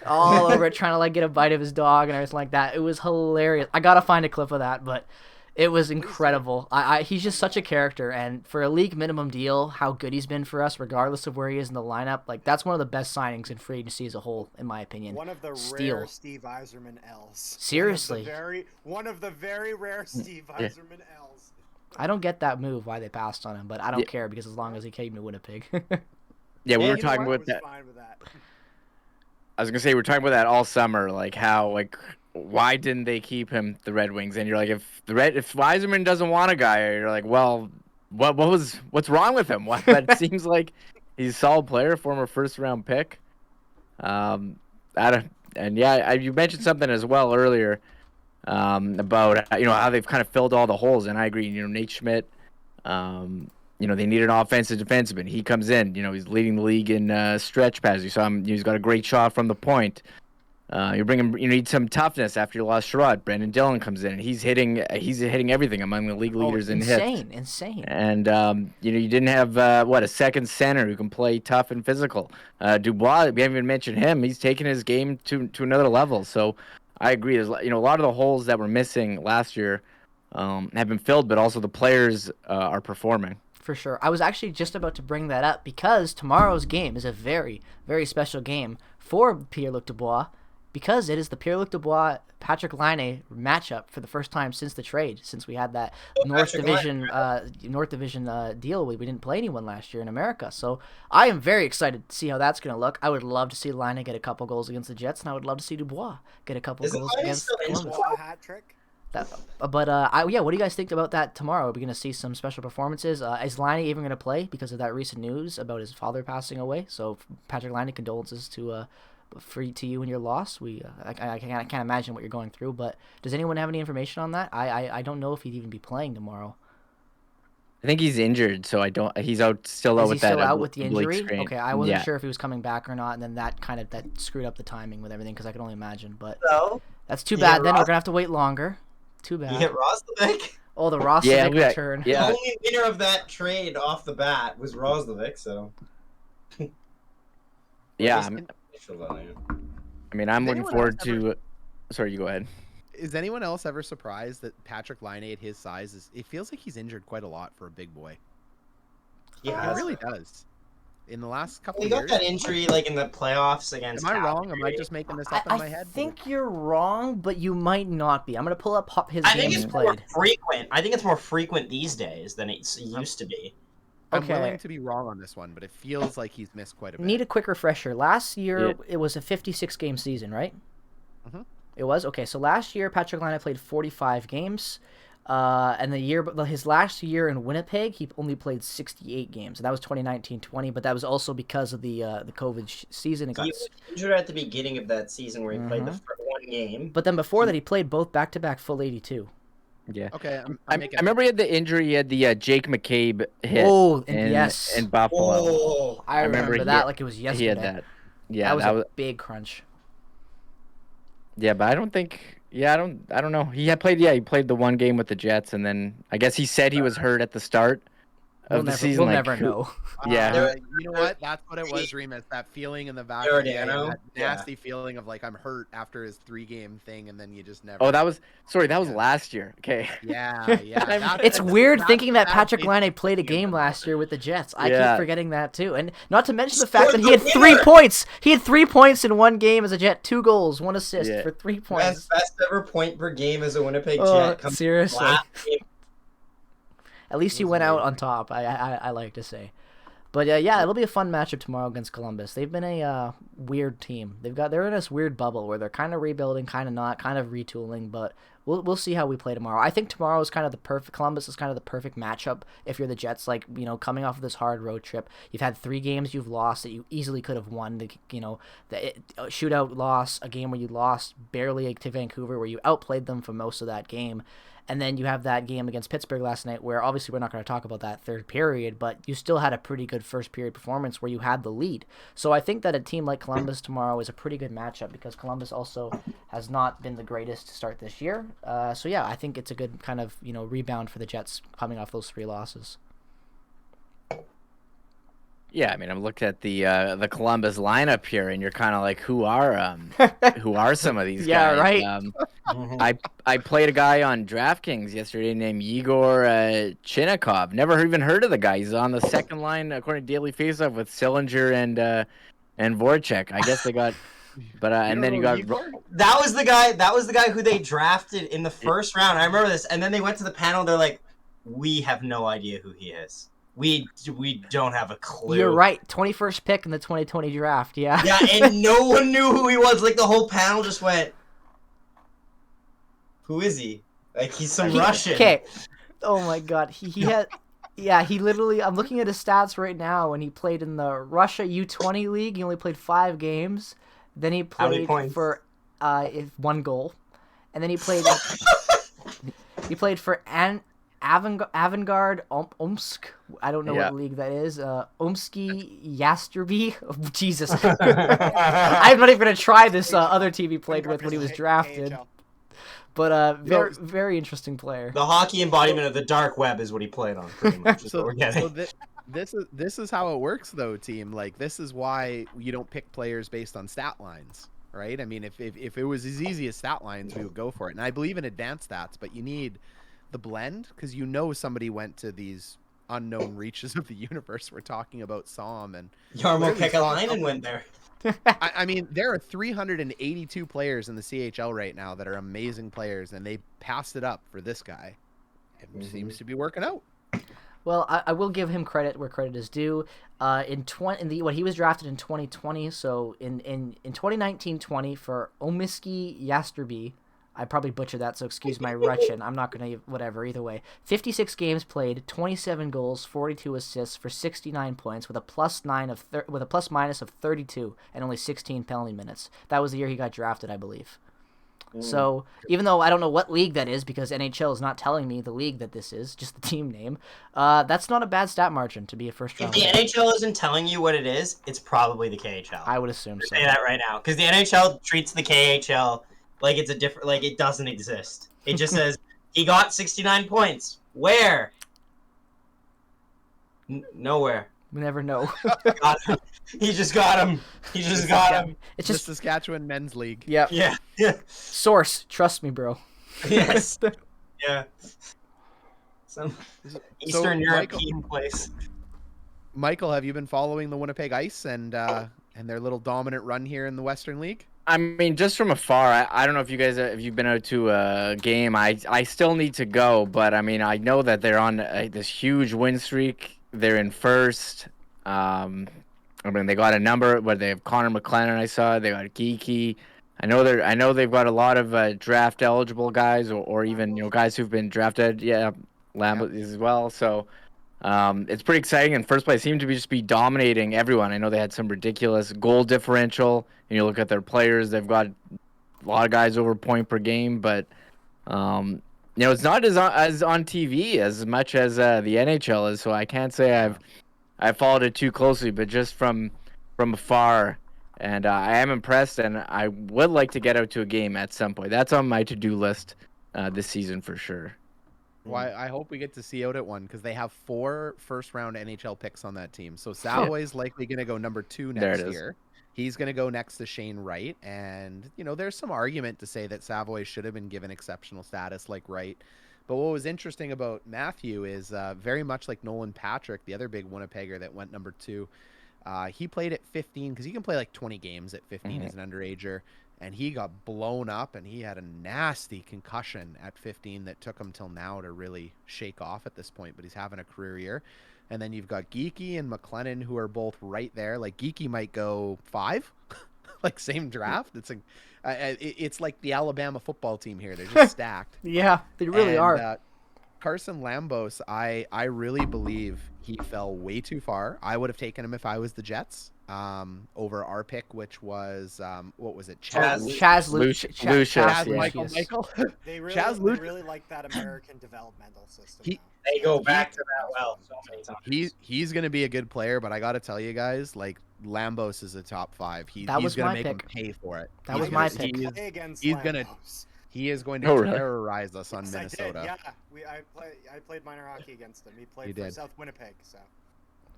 all over it, trying to like get a bite of his dog and everything like that. It was hilarious. I gotta find a clip of that, but it was incredible. He's just such a character, and for a league minimum deal, how good he's been for us, regardless of where he is in the lineup, like that's one of the best signings in free agency as a whole, in my opinion. One of the rare Steve Yzerman L's. Seriously, one of the very rare Steve Yzerman L's. I don't get that move, why they passed on him, but I don't care because as long as he came to Winnipeg. Yeah, we were talking about that. I was gonna say we were talking about that all summer, like how why didn't they keep him the Red Wings? And you're like, if Yzerman doesn't want a guy, you're like, well, what's wrong with him? But it seems like he's a solid player, former first-round pick. You mentioned something as well earlier about how they've kind of filled all the holes, and I agree. Nate Schmidt. They need an offensive defenseman. He comes in. He's leading the league in stretch passes. You saw him. He's got a great shot from the point. You need some toughness after you lost Sherrod. Brandon Dillon comes in, and he's hitting everything among the league leaders in hits. Insane. And you didn't have a second center who can play tough and physical. Dubois, we haven't even mentioned him. He's taken his game to another level. So I agree. There's a lot of the holes that were missing last year have been filled, but also the players are performing. For sure. I was actually just about to bring that up because tomorrow's game is a very, very special game for Pierre-Luc Dubois because it is the Pierre-Luc Dubois-Patrick Laine matchup for the first time since the trade, since we had that North Division deal. We didn't play anyone last year in America. So I am very excited to see how that's going to look. I would love to see Laine get a couple goals against the Jets, and I would love to see Dubois get a couple goals against Columbus. Hat trick? What do you guys think about that tomorrow? Are we going to see some special performances? Is Laine even going to play because of that recent news about his father passing away? So Patrick Laine, condolences to you and your loss. I can't imagine what you're going through, but does anyone have any information on that? I don't know if he'd even be playing tomorrow. I think he's injured, so he's still out with that. Is he still out with the injury? Sprain. Okay, I wasn't sure if he was coming back or not, and then that screwed up the timing with everything because I can only imagine. But So that's too bad. Then we're gonna have to wait longer. Too bad. you hit Roslovic. Oh, the Roslovic return. The Yeah. only winner of that trade off the bat was Roslovic, so. Yeah. I'm looking forward to. Sorry, you go ahead. Is anyone else ever surprised that Patrick Laine at his size it feels like he's injured quite a lot for a big boy? Yeah, It really does. In the last couple he of got years. that injury like in the playoffs against. Am I wrong? Calgary. Am I just making this up in my I head? think you're wrong, but you might not be. I'm gonna pull up his I think games it's more played. frequent. I think it's more frequent these days than it used to be. I'm Okay. willing to be wrong on this one, but it feels like he's missed quite a bit. Need a quick refresher. Last year it was a 56 game season, right? Mhm. It was okay. So last year Patrick Laine played 45 games, and his last year in Winnipeg he only played 68 games, and that was 2019-20. But that was also because of the COVID season. He was injured at the beginning of that season where he played the one game. But then before that he played both back-to-back full 82. Yeah. Okay, I remember he had the injury. He had the Jake McCabe hit. Oh, in, yes. in Buffalo. Oh, I remember he that had- like it was He yesterday. had that. Yeah, that was a big crunch. Yeah, but I don't think. Yeah, I don't know. He played the one game with the Jets, and then I guess he said he was hurt at the start of the season. We'll like, never know. Yeah. You know what? That's what it was, Remis. That feeling in the back Giordano? of the head, that Yeah. nasty feeling of like I'm hurt after his 3-game thing, and then you just never. Oh, that was last year. Okay. Yeah, yeah. It's weird thinking that that's Patrick basically Laine played a the game end of last year with the Jets. I Yeah. keep forgetting that too, and not to mention the fact Scored that he had the 3 winner! points. He had 3 points in one game as a Jet, 2 goals, 1 assist Yeah. for 3 points. best ever point per game as a Winnipeg Oh, Jet. Comes seriously. last game. At least he went out on top. I like to say. But yeah, it'll be a fun matchup tomorrow against Columbus. They've been a weird team. They're in this weird bubble where they're kind of rebuilding, kind of not, kind of retooling. But we'll see how we play tomorrow. I think tomorrow is kind of the perfect. Columbus is kind of the perfect matchup if you're the Jets. Like coming off of this hard road trip, you've had 3 games you've lost that you easily could have won. The shootout loss, a game where you lost barely to Vancouver, where you outplayed them for most of that game. And then you have that game against Pittsburgh last night where obviously we're not going to talk about that third period, but you still had a pretty good first period performance where you had the lead. So I think that a team like Columbus tomorrow is a pretty good matchup because Columbus also has not been the greatest to start this year. So yeah, I think it's a good kind of, rebound for the Jets coming off those 3 losses. Yeah, I mean, I'm looking at the Columbus lineup here, and you're kind of like, who are some of these Yeah, guys? right. I played a guy on DraftKings yesterday named Igor Chinnikov. Never even heard of the guy. He's on the second line according to Daily Faceoff with Sillinger and Voracek. I guess they got, but and then you got. That was the guy. That was the guy who they drafted in the first round. I remember this. And then they went to the panel. They're like, "We have no idea who he is. We don't have a clue." You're right. 21st pick in the 2020 draft. Yeah. Yeah, and no one knew who he was. Like the whole panel just went, "Who is he? Like he's some Russian." Okay. Oh my God. He had. Yeah, he literally. I'm looking at his stats right now, and he played in the Russia U20 league. He only played 5 games. Then he How many played points? for 1 goal, and then he played. He played for Avangard Omsk. I don't know Yeah. what league that is. Omsky Yasterby. Oh, Jesus. I'm not even gonna try this other team he played with when he was drafted. AHL. But very interesting player. The hockey embodiment of the dark web is what he played on, pretty much. Is what we're getting. This is how it works, though, team. Like, this is why you don't pick players based on stat lines, right? I mean, if it was as easy as stat lines, we would go for it. And I believe in advanced stats, but you need the blend because somebody went to these unknown reaches of the universe. We're talking about Somme and Jarmo Kekalainen went there. I mean, there are 382 players in the CHL right now that are amazing players, and they passed it up for this guy. It seems to be working out. Well, I will give him credit where credit is due. When he was drafted in 2020, so in 2019-20 for Omiski Yasterby, I probably butchered that, so excuse my Russian. I'm not gonna whatever. Either way, 56 games played, 27 goals, 42 assists for 69 points with a plus minus of 32 and only 16 penalty minutes. That was the year he got drafted, I believe. So even though I don't know what league that is because NHL is not telling me the league that this is, just the team name, that's not a bad stat margin to be a first round. If the NHL isn't telling you what it is, it's probably the KHL. I would assume so. Say that right now, because the NHL treats the KHL like it's a different, like it doesn't exist. It just says he got 69 points. Where? Nowhere. We never know. He just got him. He just got him. It's The just Saskatchewan men's league. yeah. Yeah. Source, trust me, bro. Yes. Yeah. Some Eastern Michael- European place. Michael, have you been following the Winnipeg Ice and their little dominant run here in the Western League? I mean, just from afar, I don't know if you guys, if you've been out to a game, I still need to go, but I mean, I know that they're on this huge win streak. They're in first. I mean, they got a number where they have Connor McLennan. I saw they got Geeky. I know they've got a lot of draft eligible guys, or even guys who've been drafted. Yeah, Lambert as well. So it's pretty exciting. In first place, seem to just be dominating everyone. I know they had some ridiculous goal differential. And you look at their players; they've got a lot of guys over point per game. But it's not as on TV as much as the NHL is. So I can't say I've followed it too closely, but just from afar. And I am impressed, and I would like to get out to a game at some point. That's on my to-do list this season for sure. Well, I hope we get to see out at one because they have 4 first-round NHL picks on that team. So Savoy's likely going to go number 2 next year. He's going to go next to Shane Wright. And, there's some argument to say that Savoy should have been given exceptional status like Wright. But what was interesting about Matthew is very much like Nolan Patrick, the other big Winnipegger that went number 2. He played at 15 because he can play like 20 games at 15 as an underager, and he got blown up and he had a nasty concussion at 15 that took him till now to really shake off at this point, but he's having a career year. And then you've got Geeky and McLennan who are both right there. Like Geeky might go 5, like same draft. It's like the Alabama football team here. They're just stacked. Yeah, they really are. Carson Lambos, I really believe he fell way too far. I would have taken him if I was the Jets over our pick, which was what was it? Chaz Lucius. Michael. They Chaz really like that American developmental system. They go back to that well so many times. He's going to be a good player, but I got to tell you guys, like Lambos is a top 5. He's going to make him pay for it. That was my pick. He is going to terrorize us on Minnesota. I played minor hockey against him. He played for South Winnipeg, so.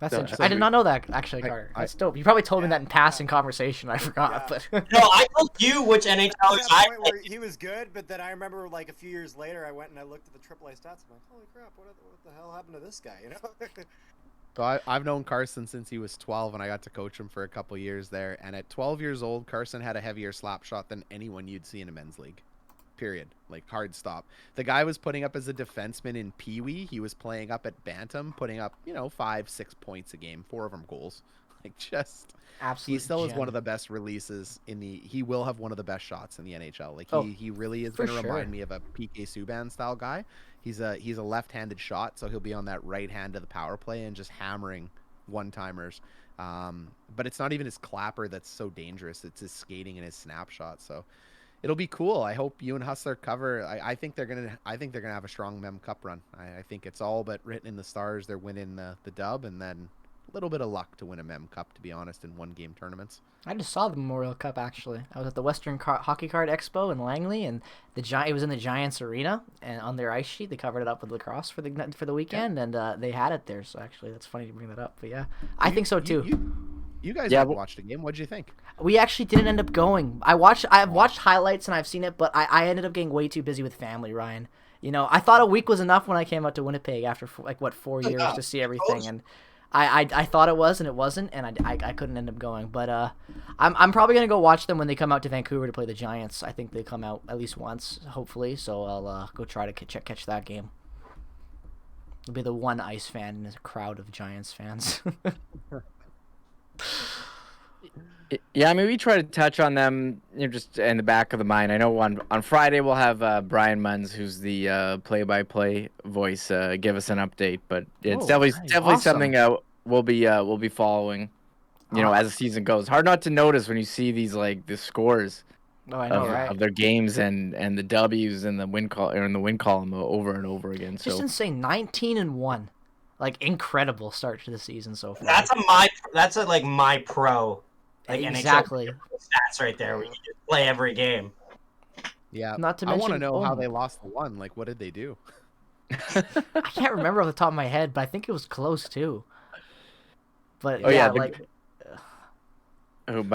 That's interesting. I did not know that, actually, Carter. That's dope. You probably told me that in passing conversation. I forgot, but. No, I told you which NHL guy. He was good, but then I remember like a few years later, I went and I looked at the AAA stats. I'm like, holy crap, what the hell happened to this guy? So I've known Carson since he was 12, and I got to coach him for a couple years there. And at 12 years old, Carson had a heavier slap shot than anyone you'd see in a men's league. Period. Like, hard stop. The guy was putting up as a defenseman in Pee Wee. He was playing up at Bantam, putting up 5-6 points a game, 4 of them goals. Like, just absolutely. He still is one of the best releases in the. He will have one of the best shots in the NHL. Like he really is going to remind me of a PK Subban style guy. He's a left-handed shot, so he'll be on that right hand of the power play and just hammering one-timers. But it's not even his clapper that's so dangerous. It's his skating and his snapshot. So. It'll be cool. I hope you and Hustler cover. I think they're gonna have a strong Mem Cup run. I think it's all but written in the stars. They're winning the dub, and then a little bit of luck to win a Mem Cup, to be honest, in one-game tournaments. I just saw the Memorial Cup, actually. I was at the Western Hockey Card Expo in Langley, and it was in the Giants Arena, and on their ice sheet, they covered it up with lacrosse for the weekend, and they had it there. So actually, that's funny to bring that up. But yeah, I think so too. You guys haven't watched the game. What did you think? We actually didn't end up going. I've watched highlights and I've seen it, but I ended up getting way too busy with family, Ryan. I thought a week was enough when I came out to Winnipeg after 4 years to see everything, and I thought it was, and it wasn't, and I couldn't end up going. But I'm probably gonna go watch them when they come out to Vancouver to play the Giants. I think they come out at least once, hopefully. So I'll go try to catch that game. I'll be the one Ice fan in a crowd of Giants fans. Yeah, I mean, we try to touch on them, just in the back of the mind. I know on Friday we'll have Brian Munns, who's the play-by-play voice, give us an update. But it's Oh, definitely nice. definitely Awesome. something we'll be following, as the season goes. Hard not to notice when you see these the scores Oh, I know, right? of their games and the W's and the win column over and over again. Just So insane. 19-1. Like, incredible start to the season so far. That's a my pro. Exactly. NHL stats right there. We can just play every game. Yeah. Not to I want to mention- know oh how my- they lost the one. Like, what did they do? I can't remember off the top of my head, but I think it was close too. But Oh, yeah, my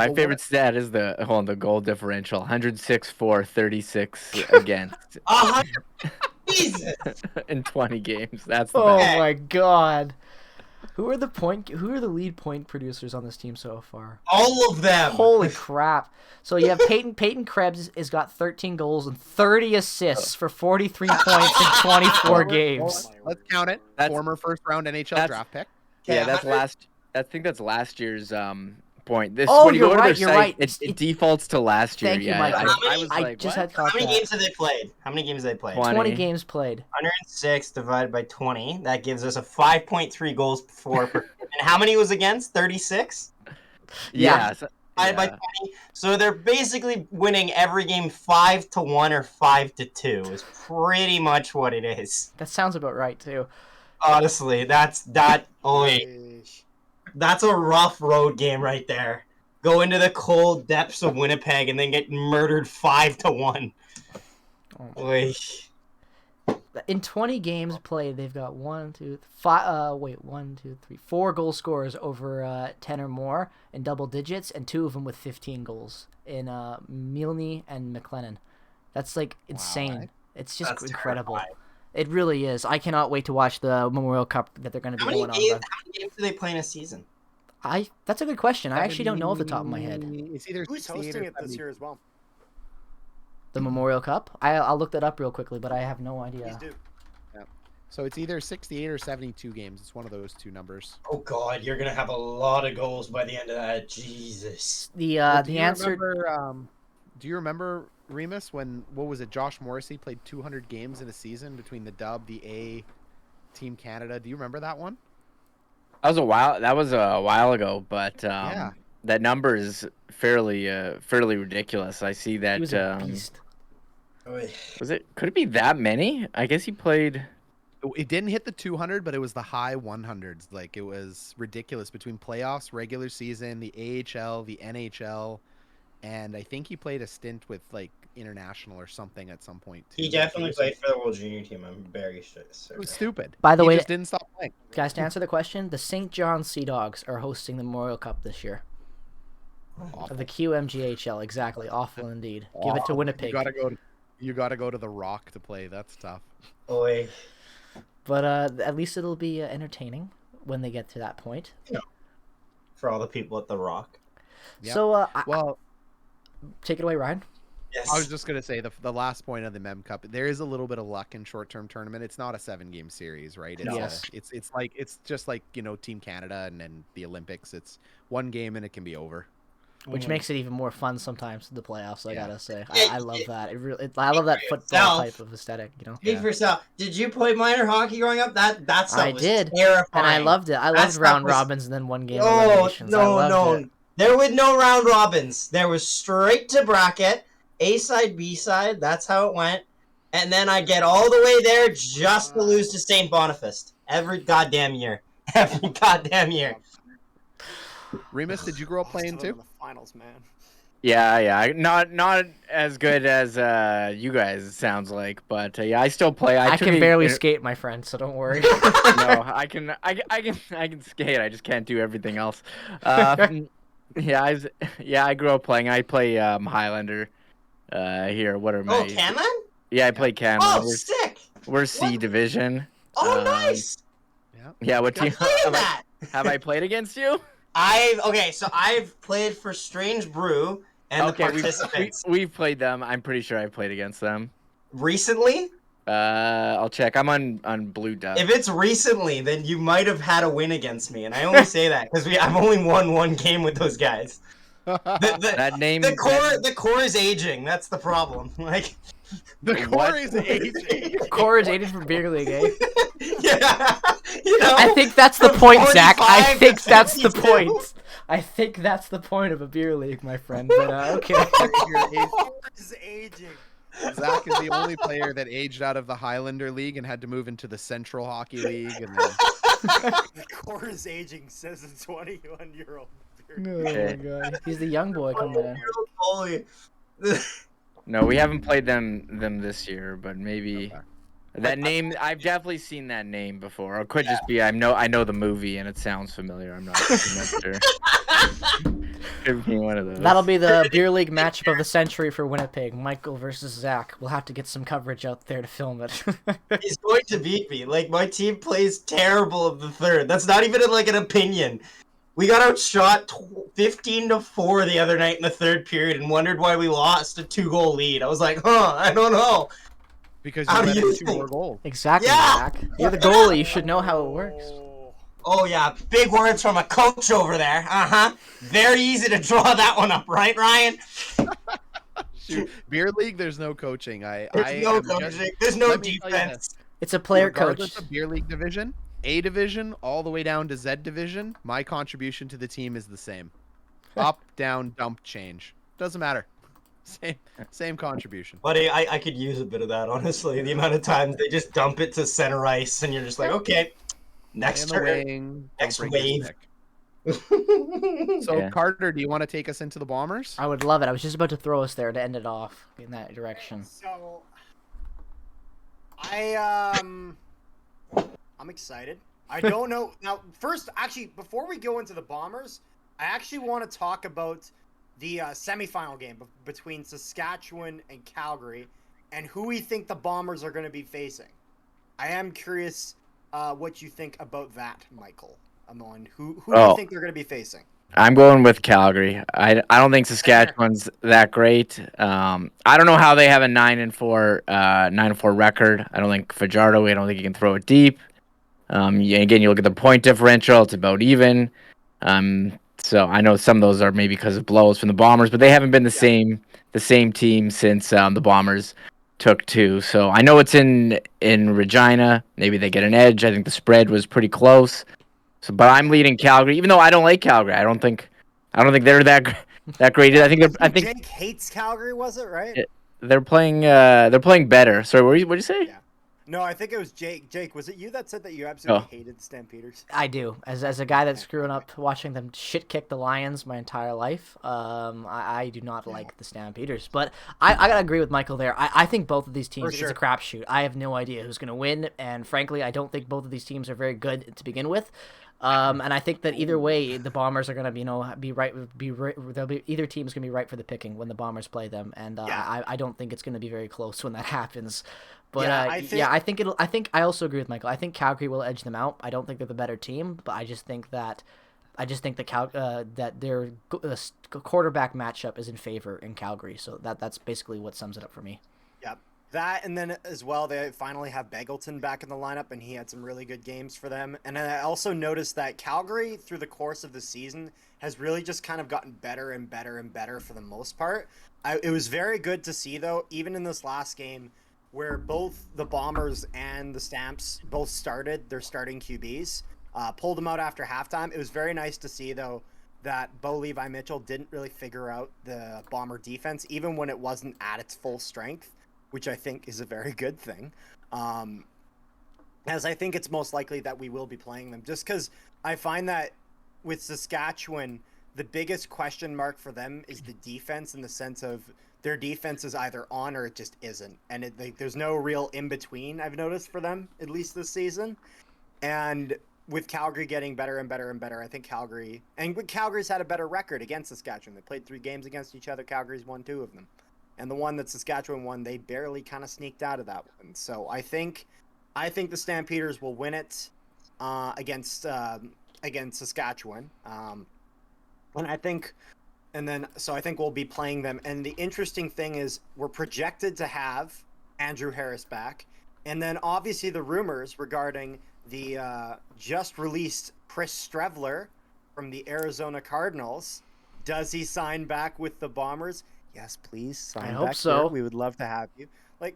Well, favorite stat is the goal differential, 106-4-36 against Jesus. in 20 games. That's the oh best. my god. Who are the lead point producers on this team so far? All of them. Holy crap. So you have Peyton Krebs has got 13 goals and 30 assists for 43 points in 24 games. Let's count it. That's- Former first-round NHL that's- draft pick. Yeah, that's 100 I think that's last year's point. This Oh, when you you're go to their right, you're site, right. it defaults to last year. Thank you, Yeah, Mike. I was I like, just what? had caught How many that. games have they played? 20. 20 games played. 106 divided by 20. That gives us a 5.3 goals for. And how many was against? 36? Yeah. Divided by 20. So they're basically winning every game 5-1 or 5-2 is pretty much what it is. That sounds about right too. Honestly, that's a rough road game right there. Go into the cold depths of Winnipeg and then get murdered 5-1. Oy. In 20 games played, they've got 4 goal scorers over 10 or more in double digits, and 2 of them with 15 goals in Milne and McLennan. That's insane. It's just That's incredible. terrifying. It really is. I cannot wait to watch the Memorial Cup that they're going to be How many going on. games do they play in a season? That's a good question. I actually don't know off the top of my head. It's either Who's 68 hosting or it this 70. year as well? The Memorial Cup? I'll look that up real quickly, but I have no idea. Please do. So it's either 68 or 72 games. It's one of those two numbers. Oh God, you're gonna have a lot of goals by the end of that. Jesus. The Well, answer. Do you remember Remis when Josh Morrissey played 200 games in a season between the Dub, the A, Team Canada? Do you remember that one? That was a while ago, but Yeah. that number is fairly ridiculous. I see that. He was a beast. Could it be that many? I guess he played. It didn't hit the 200, but it was the high 100s. Like, it was ridiculous between playoffs, regular season, the AHL, the NHL, and I think he played a stint with international or something at some point too. He definitely played for the World Junior team. I'm very It certain. was stupid. By the He way- just didn't stop playing. Guys, to answer the question, the St. John Sea Dogs are hosting the Memorial Cup this year. Of the QMGHL, exactly. Awful indeed. Give it to Winnipeg. You gotta go to the Rock to play. That's tough. Oy. But at least it'll be entertaining when they get to that point. For all the people at the Rock. Yep. So, Well, take it away, Ryan. Yes. I was just gonna say the last point of the Mem Cup. There is a little bit of luck in short-term tournament. It's not a 7-game series, right? It's Yes. It's just like Team Canada and the Olympics. It's one game and it can be over. Which makes it even more fun sometimes the playoffs. I Yeah. gotta say, Yeah, I love that. I love that football yourself. type of aesthetic. Speak for yourself. Did you play minor hockey growing up? That stuff I was did, terrifying. and I loved it. I That loved stuff round was- robins and then one game Oh eliminations. I no, loved no! it. There was no round robins. There was straight to bracket, A side, B side. That's how it went. And then I get all the way there just to lose to St. Boniface every goddamn year. Every goddamn year. Remis, did you grow up playing Still in too? the finals, man. Yeah. Not as good as you guys. It sounds like, but yeah, I still play. I took can a- barely skate, my friend, so don't worry. No, I can skate. I just can't do everything else. I grew up playing. I play Highlander here. What are my? Oh, can man? Yeah, I play Canada. Oh, sick! We're C What? division. Oh, Um, nice! Yeah, what team? Look at Have that! I played against you? So I've played for Strange Brew and the Okay, participants. we've played them. I'm pretty sure I played against them. Recently? I'll check. I'm on Blue Duck. If it's recently, then you might have had a win against me, and I only say that because I've only won one game with those guys. That name. The core is aging. That's the problem. Like The core is aging. Core is 80 for beer league, eh? yeah, you know. I think that's the from point, Zach. I 45 think to that's the 52. point. I think that's the point of a beer league, my friend. But okay. Is aging. Zach is the only player that aged out of the Highlander League and had to move into the Central Hockey League. And then... The core is aging, says a 21-year-old. Oh my god, he's the young boy coming in. Holy. No, we haven't played them this year, but maybe Okay. that name. I've definitely seen that name before. Or it could just be I know the movie and it sounds familiar. I'm not sure. Could be one of those. That'll be the beer league matchup of the century for Winnipeg. Michael versus Zach. We'll have to get some coverage out there to film it. He's going to beat me. Like, my team plays terrible of the third. That's not even like an opinion. We got outshot 15-4 the other night in the third period and wondered why we lost a 2-goal lead. I was like, I don't know. Because How you do let you in 2 think? more goals. Exactly, Yeah! Zach. You're the goalie. You should know how it works. Oh, yeah. Big words from a coach over there. Uh-huh. Very easy to draw that one up, right, Ryan? Shoot, beer league, there's no coaching. There's no coaching. There's no let me tell you defense. It's a player regardless coach. of beer league division, A division, all the way down to Z division, my contribution to the team is the same. Up, down, dump, change. Doesn't matter. Same contribution. Buddy, I could use a bit of that, honestly. The amount of times they just dump it to center ice, and you're just like, okay, next In the turn. wing, Next don't break his wave. neck. So, Yeah. Carter, do you want to take us into the Bombers? I would love it. I was just about to throw us there to end it off in that direction. So, I'm excited. I don't know. Now, first, actually, before we go into the Bombers, I actually want to talk about the semifinal game between Saskatchewan and Calgary and who we think the Bombers are going to be facing. I am curious what you think about that, Michael. Amon, who do you think they're going to be facing? I'm going with Calgary. I don't think Saskatchewan's that great. I don't know how they have a 9-4 record. I don't think Fajardo. I don't think he can throw it deep. Again, you look at the point differential; it's about even. So I know some of those are maybe because of blows from the Bombers, but they haven't been the same team since the Bombers took 2. So I know it's in Regina. Maybe they get an edge. I think the spread was pretty close. So, but I'm leading Calgary, even though I don't like Calgary. I don't think they're that great. I think Jake hates Calgary, was it right? they're playing better. Sorry, what did you say? Yeah. No, I think it was Jake. Jake, was it you that said that you absolutely hated the Stampeders? I do. As a guy that's grown up watching them shit kick the Lions my entire life, I do not like the Stampeders. But I gotta agree with Michael there. I think both of these teams sure. is a crapshoot. I have no idea who's gonna win, and frankly, I don't think both of these teams are very good to begin with. And I think that either way, the Bombers are gonna, either team's gonna be right for the picking when the Bombers play them, and I don't think it's gonna be very close when that happens. But I also agree with Michael. I think Calgary will edge them out. I don't think they're the better team, but I just think that that their quarterback matchup is in favor in Calgary. So that's basically what sums it up for me. Yep. That, and then as well, they finally have Beggleton back in the lineup, and he had some really good games for them. And I also noticed that Calgary, through the course of the season, has really just kind of gotten better and better and better for the most part. It was very good to see, though, even in this last game, where both the Bombers and the Stamps both started their starting QBs, pulled them out after halftime. It was very nice to see, though, that Bo Levi Mitchell didn't really figure out the Bomber defense, even when it wasn't at its full strength, which I think is a very good thing. As I think it's most likely that we will be playing them, just because I find that with Saskatchewan, the biggest question mark for them is the defense, in the sense of their defense is either on or it just isn't. And there's no real in-between, I've noticed, for them, at least this season. And with Calgary getting better and better and better, I think Calgary's had a better record against Saskatchewan. They played 3 games against each other. Calgary's won 2 of them. And the one that Saskatchewan won, they barely kind of sneaked out of that one. So I think the Stampeders will win it against Saskatchewan. And I think we'll be playing them. And the interesting thing is we're projected to have Andrew Harris back. And then obviously the rumors regarding the just released Chris Strevler from the Arizona Cardinals. Does he sign back with the Bombers? Yes, please sign I back hope so. here. We would love to have you. Like,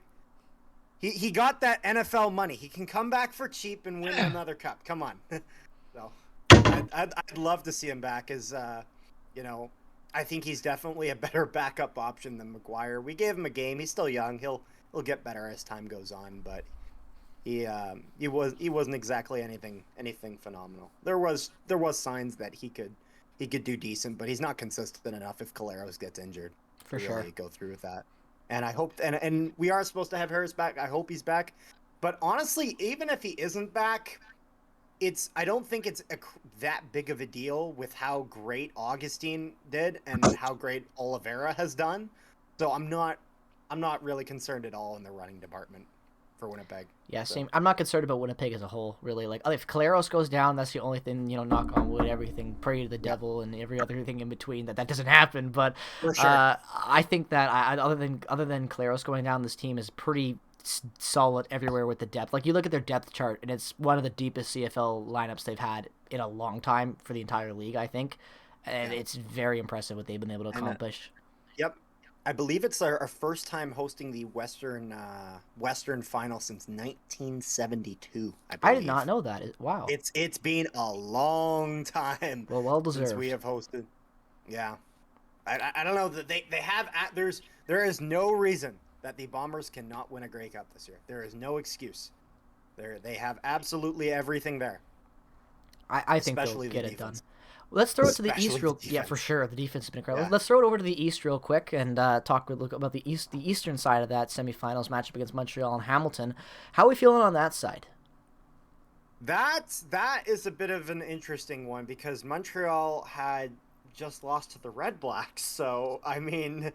he got that NFL money. He can come back for cheap and win another cup. Come on. So I'd love to see him back as, I think he's definitely a better backup option than McGuire. We gave him a game. He's still young. He'll get better as time goes on, but he wasn't exactly anything phenomenal. There was signs that he could do decent, but he's not consistent enough if Caleros gets injured. For to sure. really go through with that. And I hope and we are supposed to have Harris back. I hope he's back. But honestly, even if he isn't back, I don't think it's that big of a deal with how great Augustine did and how great Oliveira has done. So I'm not really concerned at all in the running department for Winnipeg. Yeah, So. same. I'm not concerned about Winnipeg as a whole, really. Like, if Caleros goes down, that's the only thing, knock on wood, everything, pray to the devil, and every other thing in between that doesn't happen. But For sure. I think that other than Caleros going down, this team is pretty solid everywhere with the depth. Like, you look at their depth chart, and it's one of the deepest CFL lineups they've had in a long time for the entire league, I think. And it's very impressive what they've been able to accomplish. Yep. I believe it's our first time hosting the Western Final since 1972. I did not know that. Wow. It's been a long time. Well deserved. Since we have hosted. Yeah, I don't know that they have. There is no reason that the Bombers cannot win a Grey Cup this year. There is no excuse. They have absolutely everything there. I think they'll get it done. Let's throw it to the East real. Yeah, for sure. The defense has been incredible. Yeah. Let's throw it over to the East real quick and talk about the eastern side of that semifinals matchup against Montreal and Hamilton. How are we feeling on that side? That is a bit of an interesting one because Montreal had just lost to the Red Blacks. So I mean,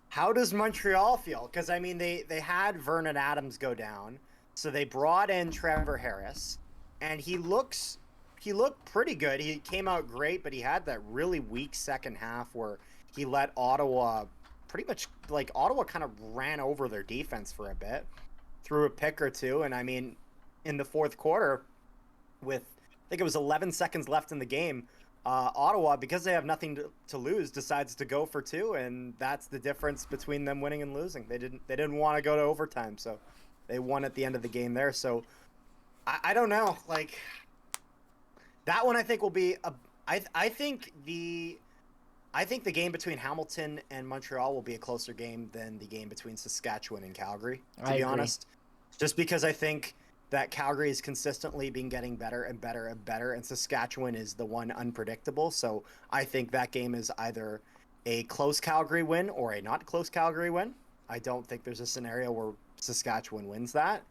how does Montreal feel? Because I mean, they had Vernon Adams go down, so they brought in Trevor Harris, and he looked pretty good. He came out great, but he had that really weak second half where he let Ottawa pretty much, like, Ottawa kind of ran over their defense for a bit, threw a pick or two. And I mean, in the fourth quarter with, I think it was 11 seconds left in the game, Ottawa, because they have nothing to lose, decides to go for two. And that's the difference between them winning and losing. They didn't want to go to overtime. So they won at the end of the game there. So I don't know, like, that one I think will be I think the game between Hamilton and Montreal will be a closer game than the game between Saskatchewan and Calgary, to be honest. Just because I think that Calgary has consistently been getting better and better and better, and Saskatchewan is the one unpredictable. So I think that game is either a close Calgary win or a not close Calgary win. I don't think there's a scenario where Saskatchewan wins that.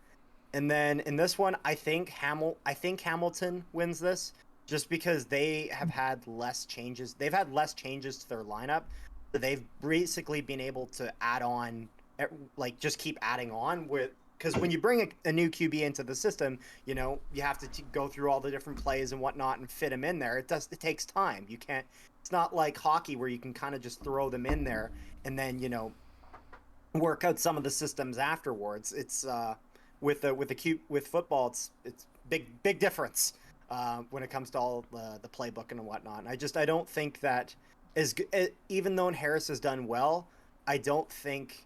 And then in this one, I think Hamilton wins this just because they have had less changes. They've had less changes to their lineup. So they've basically been able to add on, like, just keep adding on with, because when you bring a new QB into the system, you have to go through all the different plays and whatnot and fit them in there. It takes time. You can't. It's not like hockey where you can kind of just throw them in there and then work out some of the systems afterwards. It's with football, it's big difference when it comes to all the playbook and whatnot. And I don't think that even though Harris has done well, I don't think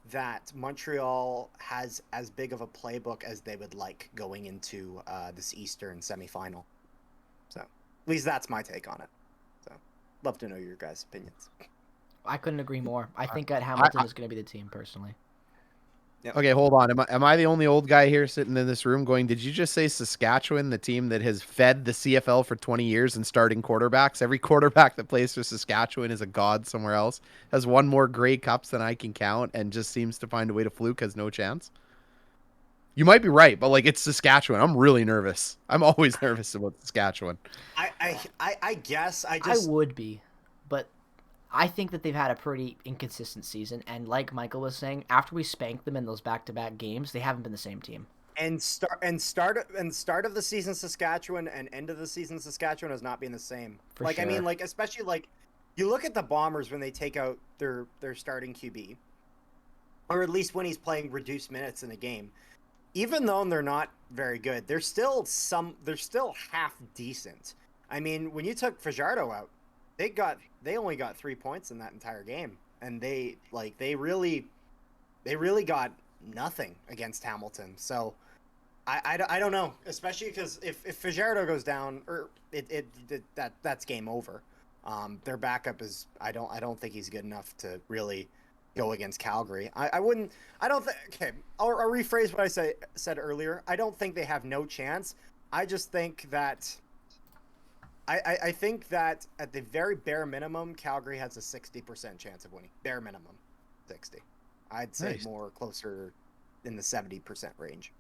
that Montreal has as big of a playbook as they would like going into this Eastern semifinal. So at least that's my take on it. So love to know your guys' opinions. I couldn't agree more. I think that Hamilton is going to be the team personally. Yep. Okay, hold on. Am I the only old guy here sitting in this room going, did you just say Saskatchewan, the team that has fed the CFL for 20 years and starting quarterbacks? Every quarterback that plays for Saskatchewan is a god somewhere else, has won more Grey Cups than I can count, and just seems to find a way to fluke, has no chance? You might be right, but, like, it's Saskatchewan. I'm really nervous. I'm always nervous about Saskatchewan. I guess I would be, but I think that they've had a pretty inconsistent season, and like Michael was saying, after we spanked them in those back-to-back games, they haven't been the same team. And start of the season Saskatchewan and end of the season Saskatchewan has not been the same. For sure. I mean, like, especially, like, you look at the Bombers when they take out their starting QB, or at least when he's playing reduced minutes in a game. even though they're not very good, they're still half decent. I mean, when you took Fajardo out, they only got 3 points in that entire game, and they really got nothing against Hamilton. So I don't know, especially because if Fajardo goes down, or that's game over. Their backup is I don't think he's good enough to really go against Calgary. I'll rephrase what I said earlier. I don't think they have no chance. I just think that I think that at the very bare minimum, Calgary has a 60% chance of winning. Bare minimum, 60. I'd say Nice. more closer in the 70% range.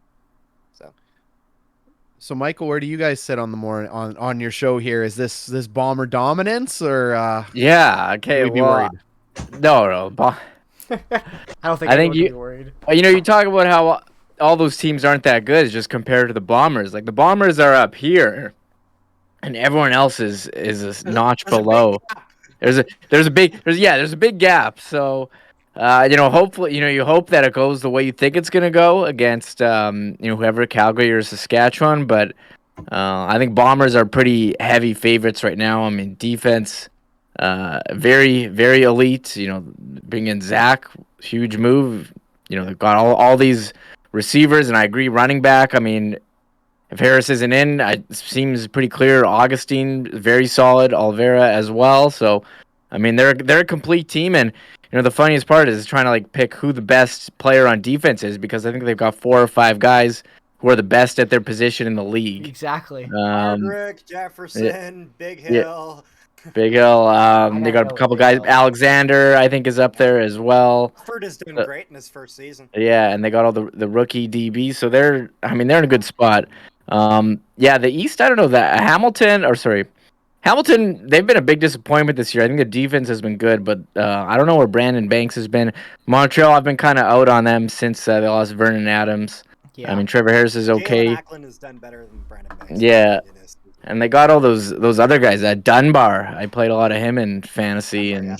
So Michael, where do you guys sit on the on your show here? Is this Bomber dominance or Yeah. should Okay. we be Well, worried? no. I don't think I think anyone can be worried. You talk about how all those teams aren't that good. It's just compared to the Bombers. Like the Bombers are up here, and everyone else is a notch There's a big below. gap. There's a big gap. So, hopefully, you hope that it goes the way you think it's gonna go against, whoever, Calgary or Saskatchewan. But I think Bombers are pretty heavy favorites right now. I mean, defense, very very elite. Bring in Zach, huge move. They've got all these receivers, and I agree, running back. I mean, if Harris isn't in, it seems pretty clear. Augustine, very solid. Olvera as well. So, I mean, they're a complete team. And the funniest part is trying to pick who the best player on defense is, because I think they've got 4 or 5 guys who are the best at their position in the league. Exactly. Hardrick, Jefferson, Big Hill. Big Hill. They got a know couple Big guys. Hill. Alexander, I think, is up there as well. Crawford is doing great in his first season. Yeah, and they got all the rookie DBs, so they're in a good spot. The East, I don't know, that Hamilton, they've been a big disappointment this year. I think the defense has been good, but I don't know where Brandon Banks has been. Montreal, I've been kind of out on them since they lost Vernon Adams. Yeah. I mean, Trevor Harris is okay. Jalen Ackland has done better than Brandon Banks. Yeah. And they got all those other guys. Dunbar, I played a lot of him in fantasy, and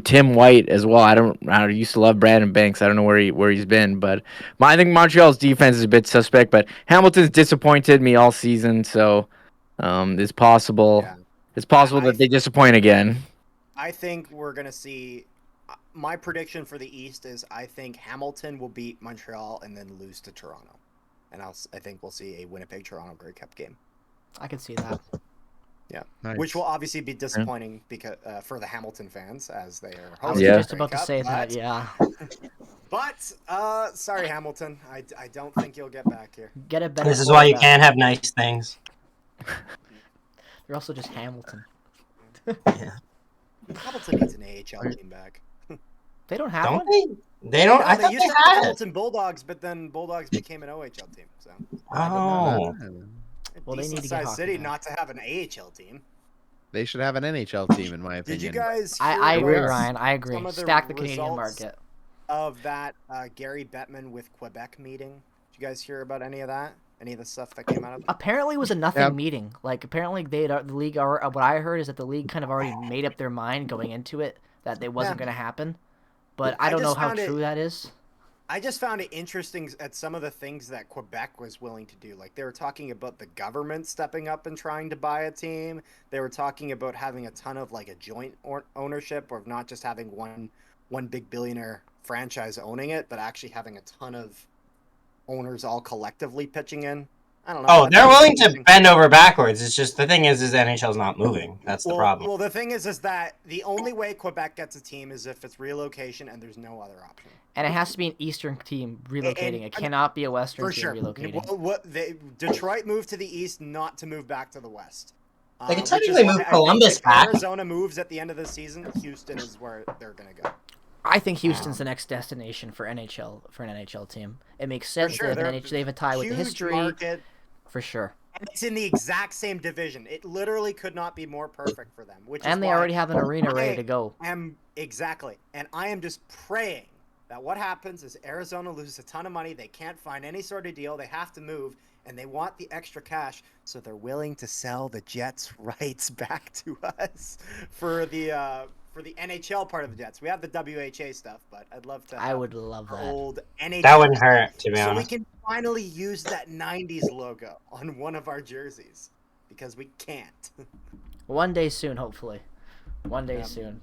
Tim White as well. I used to love Brandon Banks. I don't know where he's been, but I think Montreal's defense is a bit suspect. But Hamilton's disappointed me all season, so it's possible. Yeah. It's possible that they disappoint again. I think we're gonna see. My prediction for the East is I think Hamilton will beat Montreal and then lose to Toronto, and I think we'll see a Winnipeg Toronto Grey Cup game. I can see that. Yeah, Nice. which will obviously be disappointing because for the Hamilton fans, as they are I was hosting Yeah. the just Grey about to Cup, say that. Yeah. But sorry, Hamilton, I don't think you'll get back here. Get a better. This is why you quarterback. can't have nice things. You're also just Hamilton. Hamilton needs an AHL team back. They don't have Don't one. they? They don't. I They thought used they to have the had it. Hamilton Bulldogs, but then Bulldogs became an OHL team. So Oh. Well, they need to get decent-sized hockey city back. not to have an AHL team. They should have an NHL team, in my opinion. Did you guys? I hear agree, about Ryan. I agree. some of the Stack the Canadian results market. of that Gary Bettman with Quebec meeting? Did you guys hear about any of that? Any of the stuff that came out of it? Apparently, it was a nothing Yeah. meeting. Apparently, the league. What I heard is that the league kind of already made up their mind going into it that it wasn't Yeah. going to happen. But I I don't know just how found it- true that is. I just found it interesting at some of the things that Quebec was willing to do. Like they were talking about the government stepping up and trying to buy a team. They were talking about having a ton of a joint ownership, of not just having one big billionaire franchise owning it, but actually having a ton of owners all collectively pitching in. I don't know. Oh, I they're thought it was willing to interesting. bend over backwards. It's just the thing is NHL's not moving. That's the problem. Well, the thing is that the only way Quebec gets a team is if it's relocation and there's no other option. And it has to be an Eastern team relocating. And- It cannot be a Western For team sure. relocating. Detroit moved to the East, not to move back to the West. They can Which is technically why move I think Columbus if back. Arizona moves at the end of the season, Houston is where they're gonna go. I think Houston's the next destination for an NHL team. It makes sense. sure, They have they're they have a tie with the Huge history, market, for sure. and it's in the exact same division. It literally could not be more perfect for them. Which is And they why already have an arena ready to go. Exactly, and I am just praying that what happens is Arizona loses a ton of money. They can't find any sort of deal. They have to move, and they want the extra cash, so they're willing to sell the Jets' rights back to us for the for the NHL part of the Jets. We have the WHA stuff, but I'd love to. I would love our that. old NHL. That wouldn't hurt, to be So we honest. can finally use that '90s logo on one of our jerseys because we can't. One day soon, hopefully. One day Yeah. soon.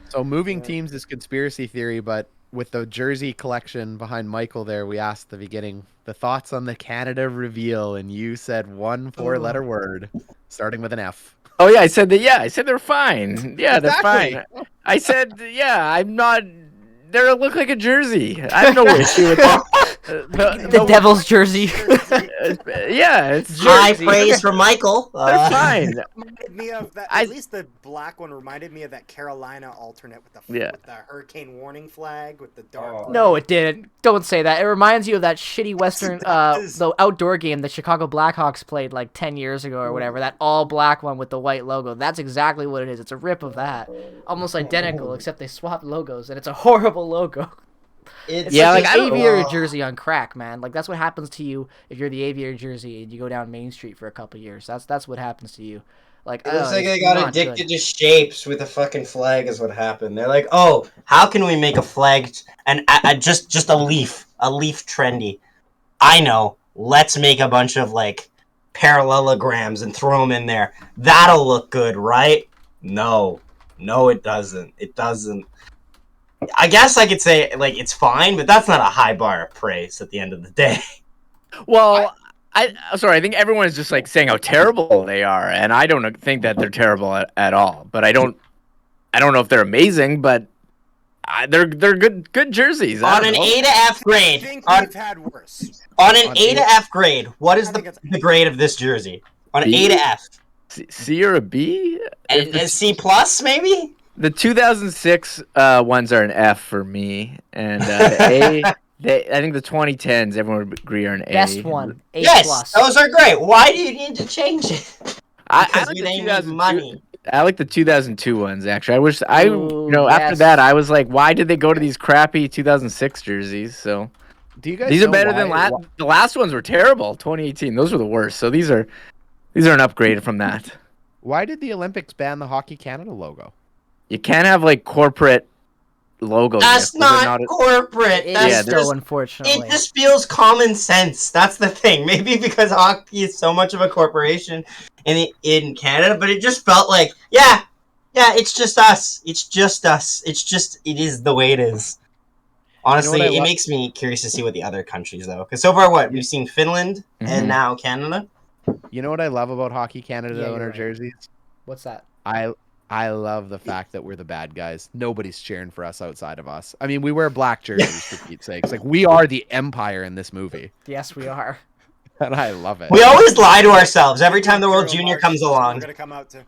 So moving teams is conspiracy theory, but with the jersey collection behind Michael there, we asked at the beginning the thoughts on the Canada reveal, and you said one 4-letter word starting with an F. Oh yeah, I said that. Yeah, I said they're fine. Yeah, Exactly. they're fine. I said, yeah, I'm not. They look like a jersey. I have no issue with that. The Devil's jersey. Yeah, it's High jersey. praise for Michael. They're fine. Reminded me of that. I- At least the black one reminded me of that Carolina alternate with the Yeah. with the hurricane warning flag with the dark. Oh. blue. No, it didn't. Don't say that. It reminds you of that shitty Western, does. the outdoor game the Chicago Blackhawks played like 10 years ago or whatever. That all black one with the white logo. That's exactly what it is. It's a rip of that. Almost identical, except they swapped logos, and it's a horrible logo. It's Yeah, like like, an I don't- aviator jersey on crack, man. Like that's what happens to you if you're the aviator jersey and you go down Main Street for a couple years. That's what happens to you. Like It looks like it's they got not addicted good. to shapes with a fucking flag is what happened. They're like, oh, how can we make a flag and just a leaf trendy? I know. Let's make a bunch of like parallelograms and throw them in there. That'll look good, right? No, it doesn't. It doesn't. I guess I could say like it's fine, but that's not a high bar of praise at the end of the day. Well, I think everyone is just like saying how terrible they are, and I don't think that they're terrible at all. But I don't know if they're amazing, but they're good jerseys. I On don't an know. A to F I grade, think on we've had worse. an A A- to F grade, what is I think it's- the grade of this jersey? On an B? A to F. C or a B? If And C plus maybe? The 2006 ones are an F for me, and the A. I think the 2010s, everyone would agree, are an A. Best one, A Yes, plus. those are great. Why do you need to change it? I Because like they the need 2002 money. I like the 2002 ones actually. I wish Ooh, after yes. that I was like, why did they go to these crappy 2006 jerseys? So Do you guys these are know better than why- the last ones were terrible. 2018, those were the worst. So these are an upgrade from that. Why did the Olympics ban the Hockey Canada logo? You can't have like corporate logos. That's there, 'cause they're not corporate. It That's Yeah, is there's- though, unfortunately. it just feels common sense. That's the thing. Maybe because hockey is so much of a corporation in Canada, but it just felt like, yeah, it's just us. It is the way it is. Honestly, what I it love- makes me curious to see what the other countries though. Because so far, we've seen Finland Mhm. and now Canada. You know what I love about Hockey Canada Yeah, though in you're our right. jerseys? What's that? I love the fact that we're the bad guys. Nobody's cheering for us outside of us. I mean, we wear black jerseys for Pete's sakes. Like we are the empire in this movie, Yes, we are. and I love it. We always lie to ourselves every time the World Zero Junior marks, comes we're along. gonna come out to.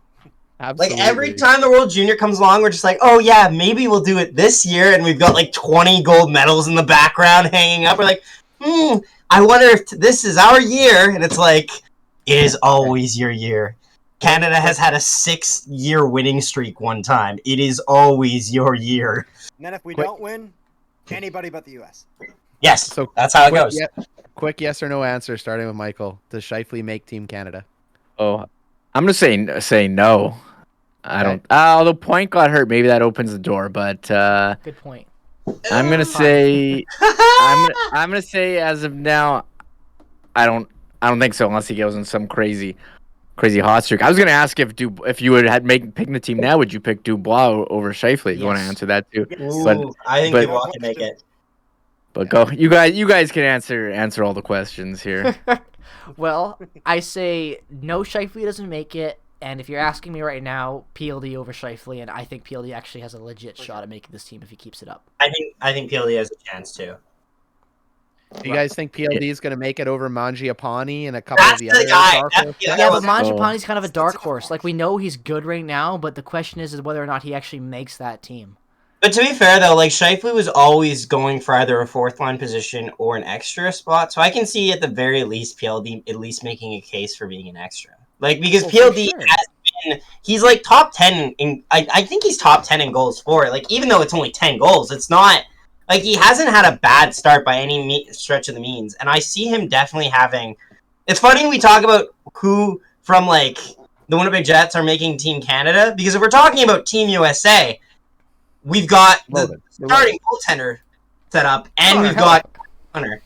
Absolutely. Like every time the World Junior comes along, we're just like, oh yeah, maybe we'll do it this year, and we've got like 20 gold medals in the background hanging up. We're like, I wonder if this is our year, and it's like, it is always your year. Canada has had a 6-year winning streak one time. It is always your year. And then if we Quick- don't win, anybody but the U.S. Yes, So that's how it quick, goes. quick yes or no answer, starting with Michael. Does Shifley make Team Canada? Oh, I'm gonna say no. I Okay. don't. Although Point got hurt, maybe that opens the door. But Good point. I'm gonna say I'm gonna say as of now, I don't think so unless he goes in some crazy hot streak. I was gonna ask if you would had picking the team now, would you pick Dubois over Shifley? You want to Yes. answer that too? Ooh, But- I think but- Dubois can make it. But go, you guys can answer all the questions here. Well, I say no, Shifley doesn't make it. And if you're asking me right now, PLD over Shifley, and I think PLD actually has a legit shot at making this team if he keeps it up. I think PLD has a chance too. Do you guys think PLD is going to make it over Mangiapane and a couple That's of the the other guy. dark That's- horse yeah, picks? Yeah, that but was- Mangiapane's kind of a dark horse. Like, we know he's good right now, but the question is whether or not he actually makes that team. But to be fair, though, like Shifley was always going for either a fourth line position or an extra spot, so I can see at the very least PLD at least making a case for being an extra. Like because Oh, for PLD sure. has been, he's like top 10 in. I think he's top 10 in goals for it. Like even though it's only 10 goals, it's not like he hasn't had a bad start by any stretch of the means. And I see him definitely having. It's funny we talk about who from like the Winnipeg Jets are making Team Canada, because if we're talking about Team USA, we've got the starting goaltender set up, and we've got Hunter,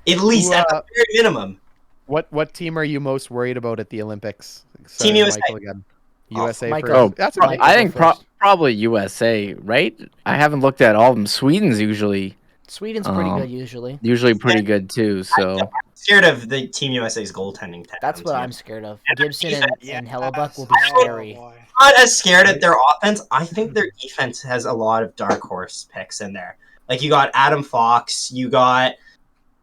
at least at the very minimum. What team are you most worried about at the Olympics? Team USA. Michael again. USA Michael. first. Oh, That's I think probably USA, right? I haven't looked at all of them. Sweden's usually pretty good usually. Usually pretty good too. So I'm scared of the Team USA's goaltending. That's what I'm scared of. Gibson and Hellebuck will be scary. I'm not as scared at their offense. I think their defense has a lot of dark horse picks in there. Like, you got Adam Fox, you got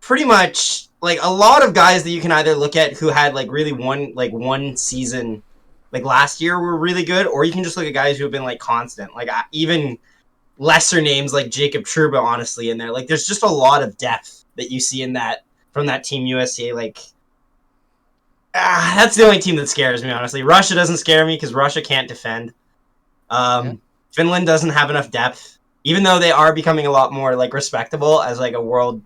pretty much like a lot of guys that you can either look at who had like really one season, like last year, were really good, or you can just look at guys who have been like constant, like even lesser names like Jacob Trouba, honestly, in there. Like, there's just a lot of depth that you see in that from that Team USA. Like, that's the only team that scares me, honestly. Russia doesn't scare me because Russia can't defend. Finland doesn't have enough depth, even though they are becoming a lot more like respectable as like a world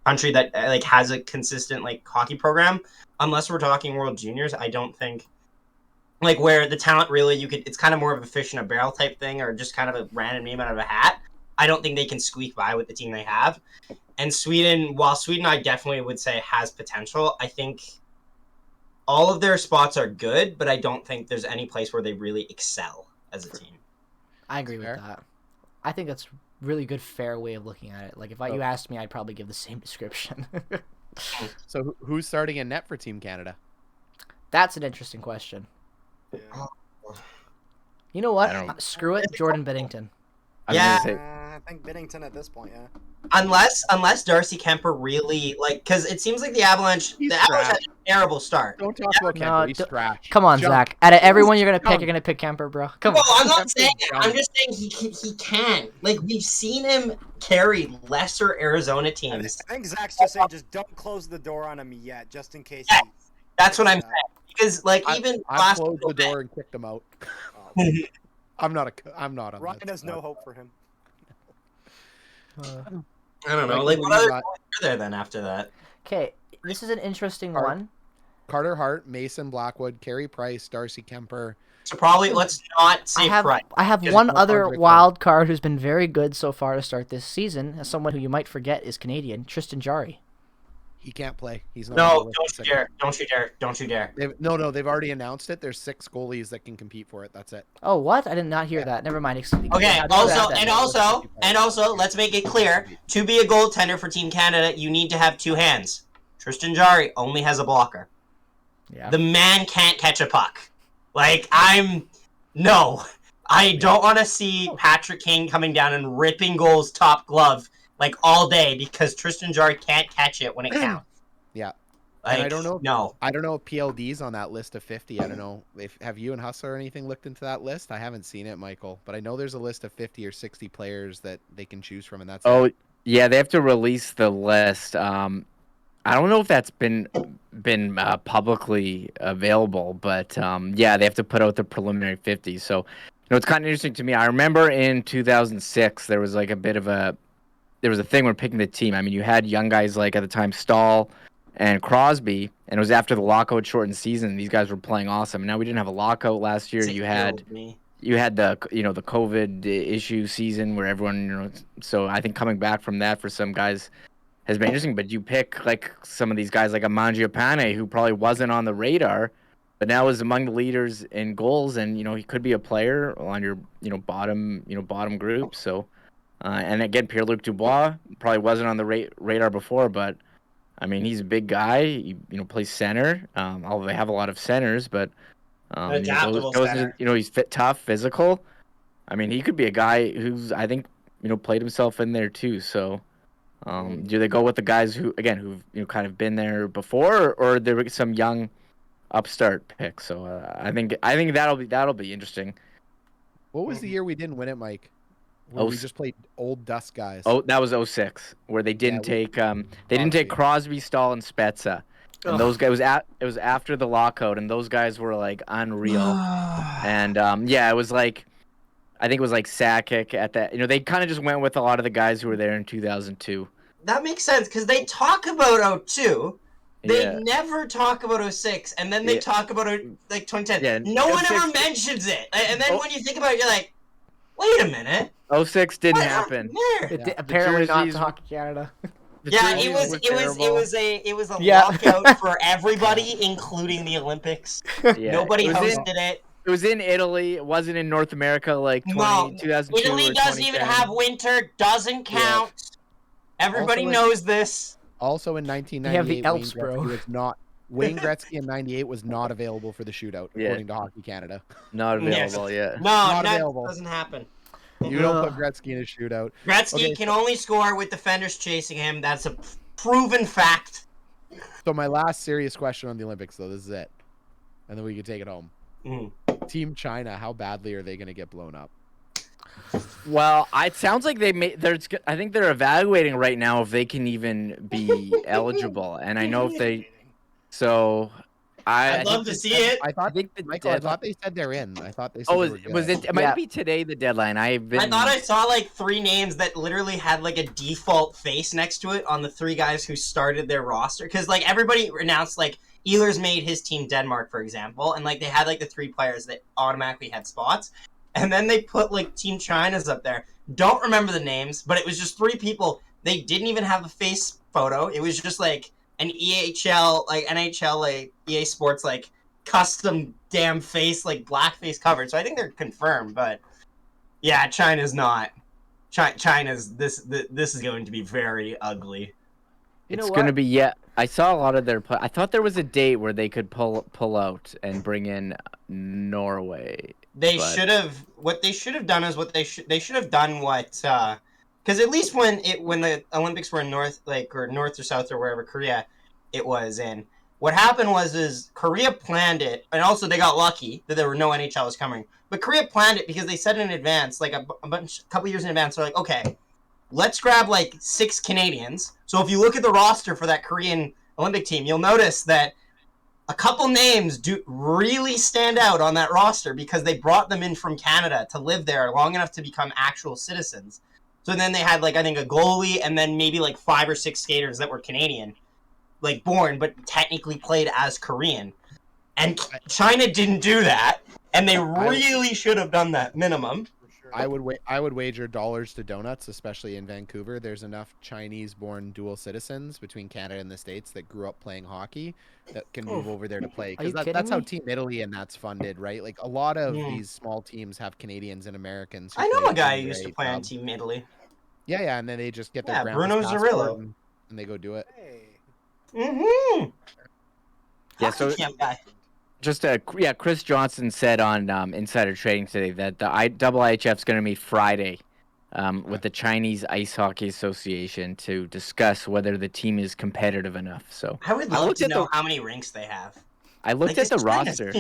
country that like has a consistent like hockey program. Unless we're talking World Juniors, I don't think like where the talent really it's kind of more of a fish in a barrel type thing, or just kind of a random name out of a hat. I don't think they can squeak by with the team they have. And Sweden, while Sweden I definitely would say has potential, I think all of their spots are good, but I don't think there's any place where they really excel as a team. I agree with that. I think that's really good, fair way of looking at it. Like, if you asked me, I'd probably give the same description. So who's starting in net for Team Canada? That's an interesting question. Yeah. You know what? Screw it, Jordan Binnington. I think Binnington at this point, yeah. Unless Darcy Kemper really, like, because it seems like the Avalanche had a terrible start. Don't talk about Kemper. He's trash. Come on, Zach. Out of everyone you're gonna pick Kemper, bro. Come on. No, I'm not saying it. I'm just saying he can. Like, we've seen him carry lesser Arizona teams. I think Zach's just saying, just don't close the door on him yet, just in case. Yeah, that's what I'm saying. Because like I closed the door and kicked him out. I'm not on Ryan that has spot. no hope for him. I don't know. Like, what other goalies are there then after that? Okay, this is an interesting one. Carter Hart, Mason Blackwood, Carey Price, Darcy Kemper. So probably let's not say Price. I have one other wild card who's been very good so far to start this season. As someone who you might forget is Canadian, Tristan Jarry. He can't play. He's not. No, don't you dare! Don't you dare! Don't you dare! No, they've already announced it. There's 6 goalies that can compete for it. That's it. Oh, what? I did not hear that. Never mind. Okay. Also, let's make it clear: to be a goaltender for Team Canada, you need to have 2 hands. Tristan Jarry only has a blocker. Yeah. The man can't catch a puck. Like, I don't want to see Patrick Kane coming down and ripping goals top glove like all day because Tristan Jarry can't catch it when it counts. Yeah. Like, and I don't know. No. I don't know if PLD's on that list of 50. I don't know have you and Hustler or anything looked into that list? I haven't seen it, Michael, but I know there's a list of 50 or 60 players that they can choose from, and that's it. Yeah, they have to release the list. I don't know if that's been publicly available, but yeah, they have to put out the preliminary 50. So, it's kind of interesting to me. I remember in 2006 there was like a thing when picking the team. I mean, you had young guys like at the time Stahl and Crosby, and it was after the lockout shortened season. These guys were playing awesome. Now we didn't have a lockout last year. You had the the COVID issue season where everyone So I think coming back from that for some guys has been interesting. But you pick like some of these guys like a Mangiapane, who probably wasn't on the radar, but now is among the leaders in goals, and he could be a player on your bottom group. So. And again, Pierre-Luc Dubois probably wasn't on the radar before, but I mean, he's a big guy. He plays center. Although they have a lot of centers, but he's fit, tough, physical. I mean, he could be a guy who's I think played himself in there too. So, do they go with the guys who've kind of been there before, or there were some young upstart picks? So I think that'll be interesting. What was the year we didn't win it, Mike? We just played old dust guys. Oh, that was 06, where they didn't take Crosby, Stahl, and Spezza. And those guys it was after the lockout, and those guys were like unreal. And it was like, I think it was like Sakic at that. They kind of just went with a lot of the guys who were there in 2002. That makes sense because they talk about 02, They never talk about 06, and then they talk about like 2010. Yeah, no one 06 ever mentions it. And then when you think about it, you're like, wait a minute. 06 didn't What happen. happened there? Apparently not jerseys- to Hockey Canada. Yeah, jerseys were it was a Yeah. lockout for everybody, including the Olympics. Yeah. Nobody it was hosted in, it. It was in Italy. It wasn't in North America like 2002 Italy or doesn't even 2010. have winter. Doesn't count. Everybody Also, knows this. Also in They 1998, have the Alps, bro. Wayne Gretzky in 98 was not available for the shootout, Yeah. according to Hockey Canada. Not available yet. No, Not that available. doesn't happen. You don't put Gretzky in a shootout. Gretzky can only score with defenders chasing him. That's a proven fact. So my last serious question on the Olympics, though, this is it, and then we can take it home. Team China, how badly are they going to get blown up? Well, it sounds like I think they're evaluating right now if they can even be eligible, and I know if they. So, I'd love to see it. I thought they said they're in. I thought they said. Oh, they were good. was it? It might be today the deadline. I thought I saw like 3 names that literally had like a default face next to it on the 3 guys who started their roster. Because like everybody announced like Ehlers made his team Denmark, for example, and like they had like the 3 players that automatically had spots, and then they put like Team China's up there. Don't remember the names, but it was just 3 people. They didn't even have a face photo. It was just like an EHL, like NHL, like EA Sports, like custom damn face, like blackface covered. So I think they're confirmed, but yeah, China's not. China's this is going to be very ugly. It's going to be I saw a lot of their. I thought there was a date where they could pull out and bring in Norway. They should have. What they should have done is they should have done what. Because at least when the Olympics were in north or south or wherever Korea, it was in. What happened was Korea planned it, and also they got lucky that there were no NHLs coming. But Korea planned it because they said in advance, like a couple years in advance, they're like, okay, let's grab like 6 Canadians. So if you look at the roster for that Korean Olympic team, you'll notice that a couple names do really stand out on that roster because they brought them in from Canada to live there long enough to become actual citizens. So then they had, like, I think a goalie and then maybe, like, 5 or 6 skaters that were Canadian, like, born, but technically played as Korean. And China didn't do that, and they really should have done that, minimum. I would wager dollars to donuts, especially in Vancouver. There's enough Chinese-born dual citizens between Canada and the States that grew up playing hockey that can move over there to play. Because that's how Team Italy and that's funded, right? Like a lot of these small teams have Canadians and Americans. I know a guy who used to play on Team Italy. Yeah, and then they just get their Bruno Zarillo, and they go do it. Yeah, so Chris Johnson said on Insider Trading today that the IHF is going to meet Friday with the Chinese Ice Hockey Association to discuss whether the team is competitive enough. So I would love to know how many rinks they have. I looked at the roster.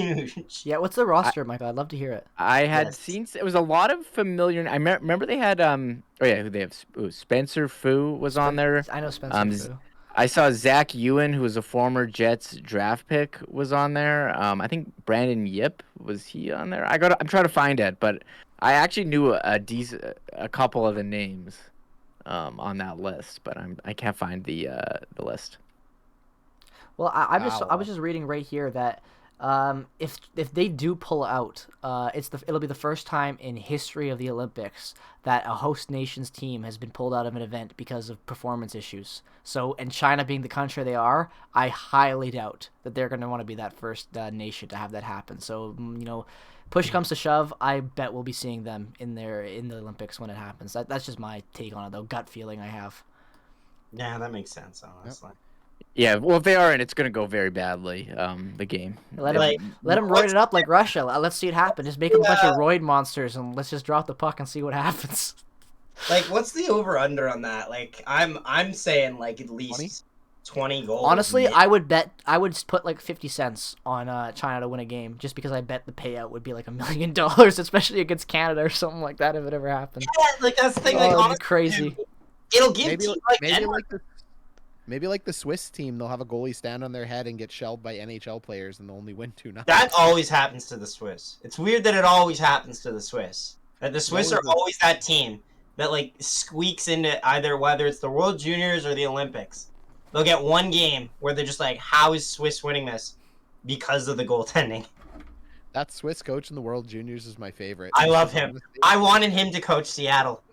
Yeah, what's the roster, Michael? I'd love to hear it. I had seen it was a lot of familiar. I remember they had who they have? Spencer Fu was on there. I know Spencer Fu. I saw Zach Ewan, who was a former Jets draft pick, was on there. I think Brandon Yip, was he on there? I'm trying to find it, but I actually knew a couple of the names on that list, but I can't find the list. Well, I was just reading right here that if they do pull out, it'll be the first time in history of the Olympics that a host nation's team has been pulled out of an event because of performance issues. So, and China being the country they are, I highly doubt that they're going to want to be that first nation to have that happen. So, push comes to shove, I bet we'll be seeing them in the Olympics when it happens. That's just my take on it, though. Gut feeling I have. Yeah, that makes sense, honestly. Yep. Yeah, well, if they are in, it's going to go very badly, the game. Let them roid it up like Russia. Let's see it happen. Just make them a bunch of roid monsters, and let's just drop the puck and see what happens. Like, what's the over-under on that? Like, I'm saying, like, at least 20 goals. Honestly, I would put, like, 50 cents on China to win a game, just because I bet the payout would be, like, $1 million, especially against Canada or something like that if it ever happened. Yeah, like, that's the thing. Like, honestly, crazy. Dude, it'll give Maybe like the Swiss team, they'll have a goalie stand on their head and get shelled by NHL players, and they'll only win 2-0. That always happens to the Swiss. It's weird that it always happens to the Swiss. That the Swiss are always that team that like squeaks into either whether it's the World Juniors or the Olympics. They'll get one game where they're just like, how is Swiss winning this? Because of the goaltending. That Swiss coach in the World Juniors is my favorite. I love him. I wanted him to coach Seattle.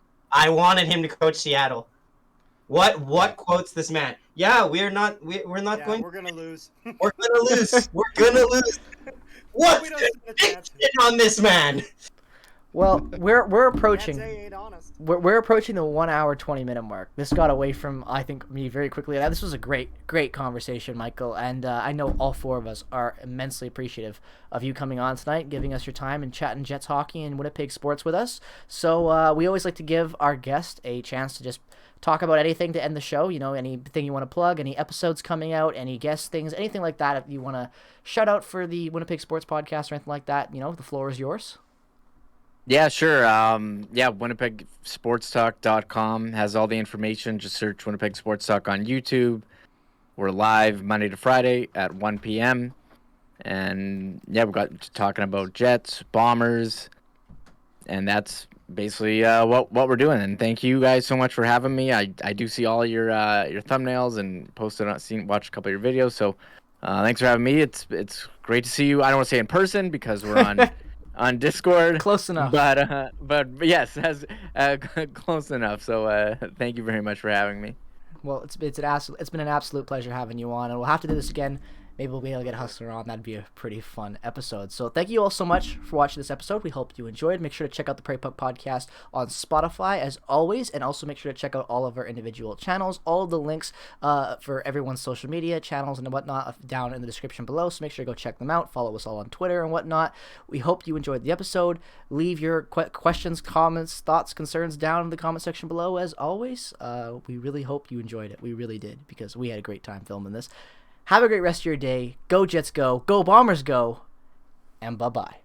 What quotes this man? Yeah, we're not going. We're gonna lose. We're gonna lose. We're gonna lose. What's We don't the stand a chance. conviction on this man? Well, we're approaching. Can't say ain't honest. We're approaching the 1 hour 20-minute mark. This got away from, I think, me very quickly. This was a great conversation, Michael, and I know all four of us are immensely appreciative of you coming on tonight, giving us your time and chatting Jets hockey and Winnipeg sports with us. So we always like to give our guest a chance to just talk about anything to end the show. Anything you want to plug, any episodes coming out, any guest things, anything like that. If you want to shout out for the Winnipeg Sports Podcast or anything like that, the floor is yours. Yeah, sure. WinnipegSportsTalk.com has all the information. Just search Winnipeg Sports Talk on YouTube. We're live Monday to Friday at 1 p.m. And yeah, we got talking about Jets, Bombers, and that's basically what we're doing. And thank you guys so much for having me. I do see all your thumbnails and watch a couple of your videos. So thanks for having me. It's great to see you. I don't want to say in person because we're on. On Discord, Close enough. But yes, close enough. So thank you very much for having me. Well, it's been an absolute pleasure having you on, and we'll have to do this again. Maybe we'll be able to get Hustler on. That'd be a pretty fun episode. So thank you all so much for watching this episode. We hope you enjoyed. Make sure to check out the Prairie Puck Podcast on Spotify as always, and also make sure to check out all of our individual channels. All of the links for everyone's social media channels and whatnot down in the description below. So make sure to go check them out. Follow us all on Twitter and whatnot. We hope you enjoyed the episode. Leave your questions, comments, thoughts, concerns down in the comment section below as always. We really hope you enjoyed it. We really did, because we had a great time filming this. Have a great rest of your day. Go Jets go. Go Bombers go. And bye-bye.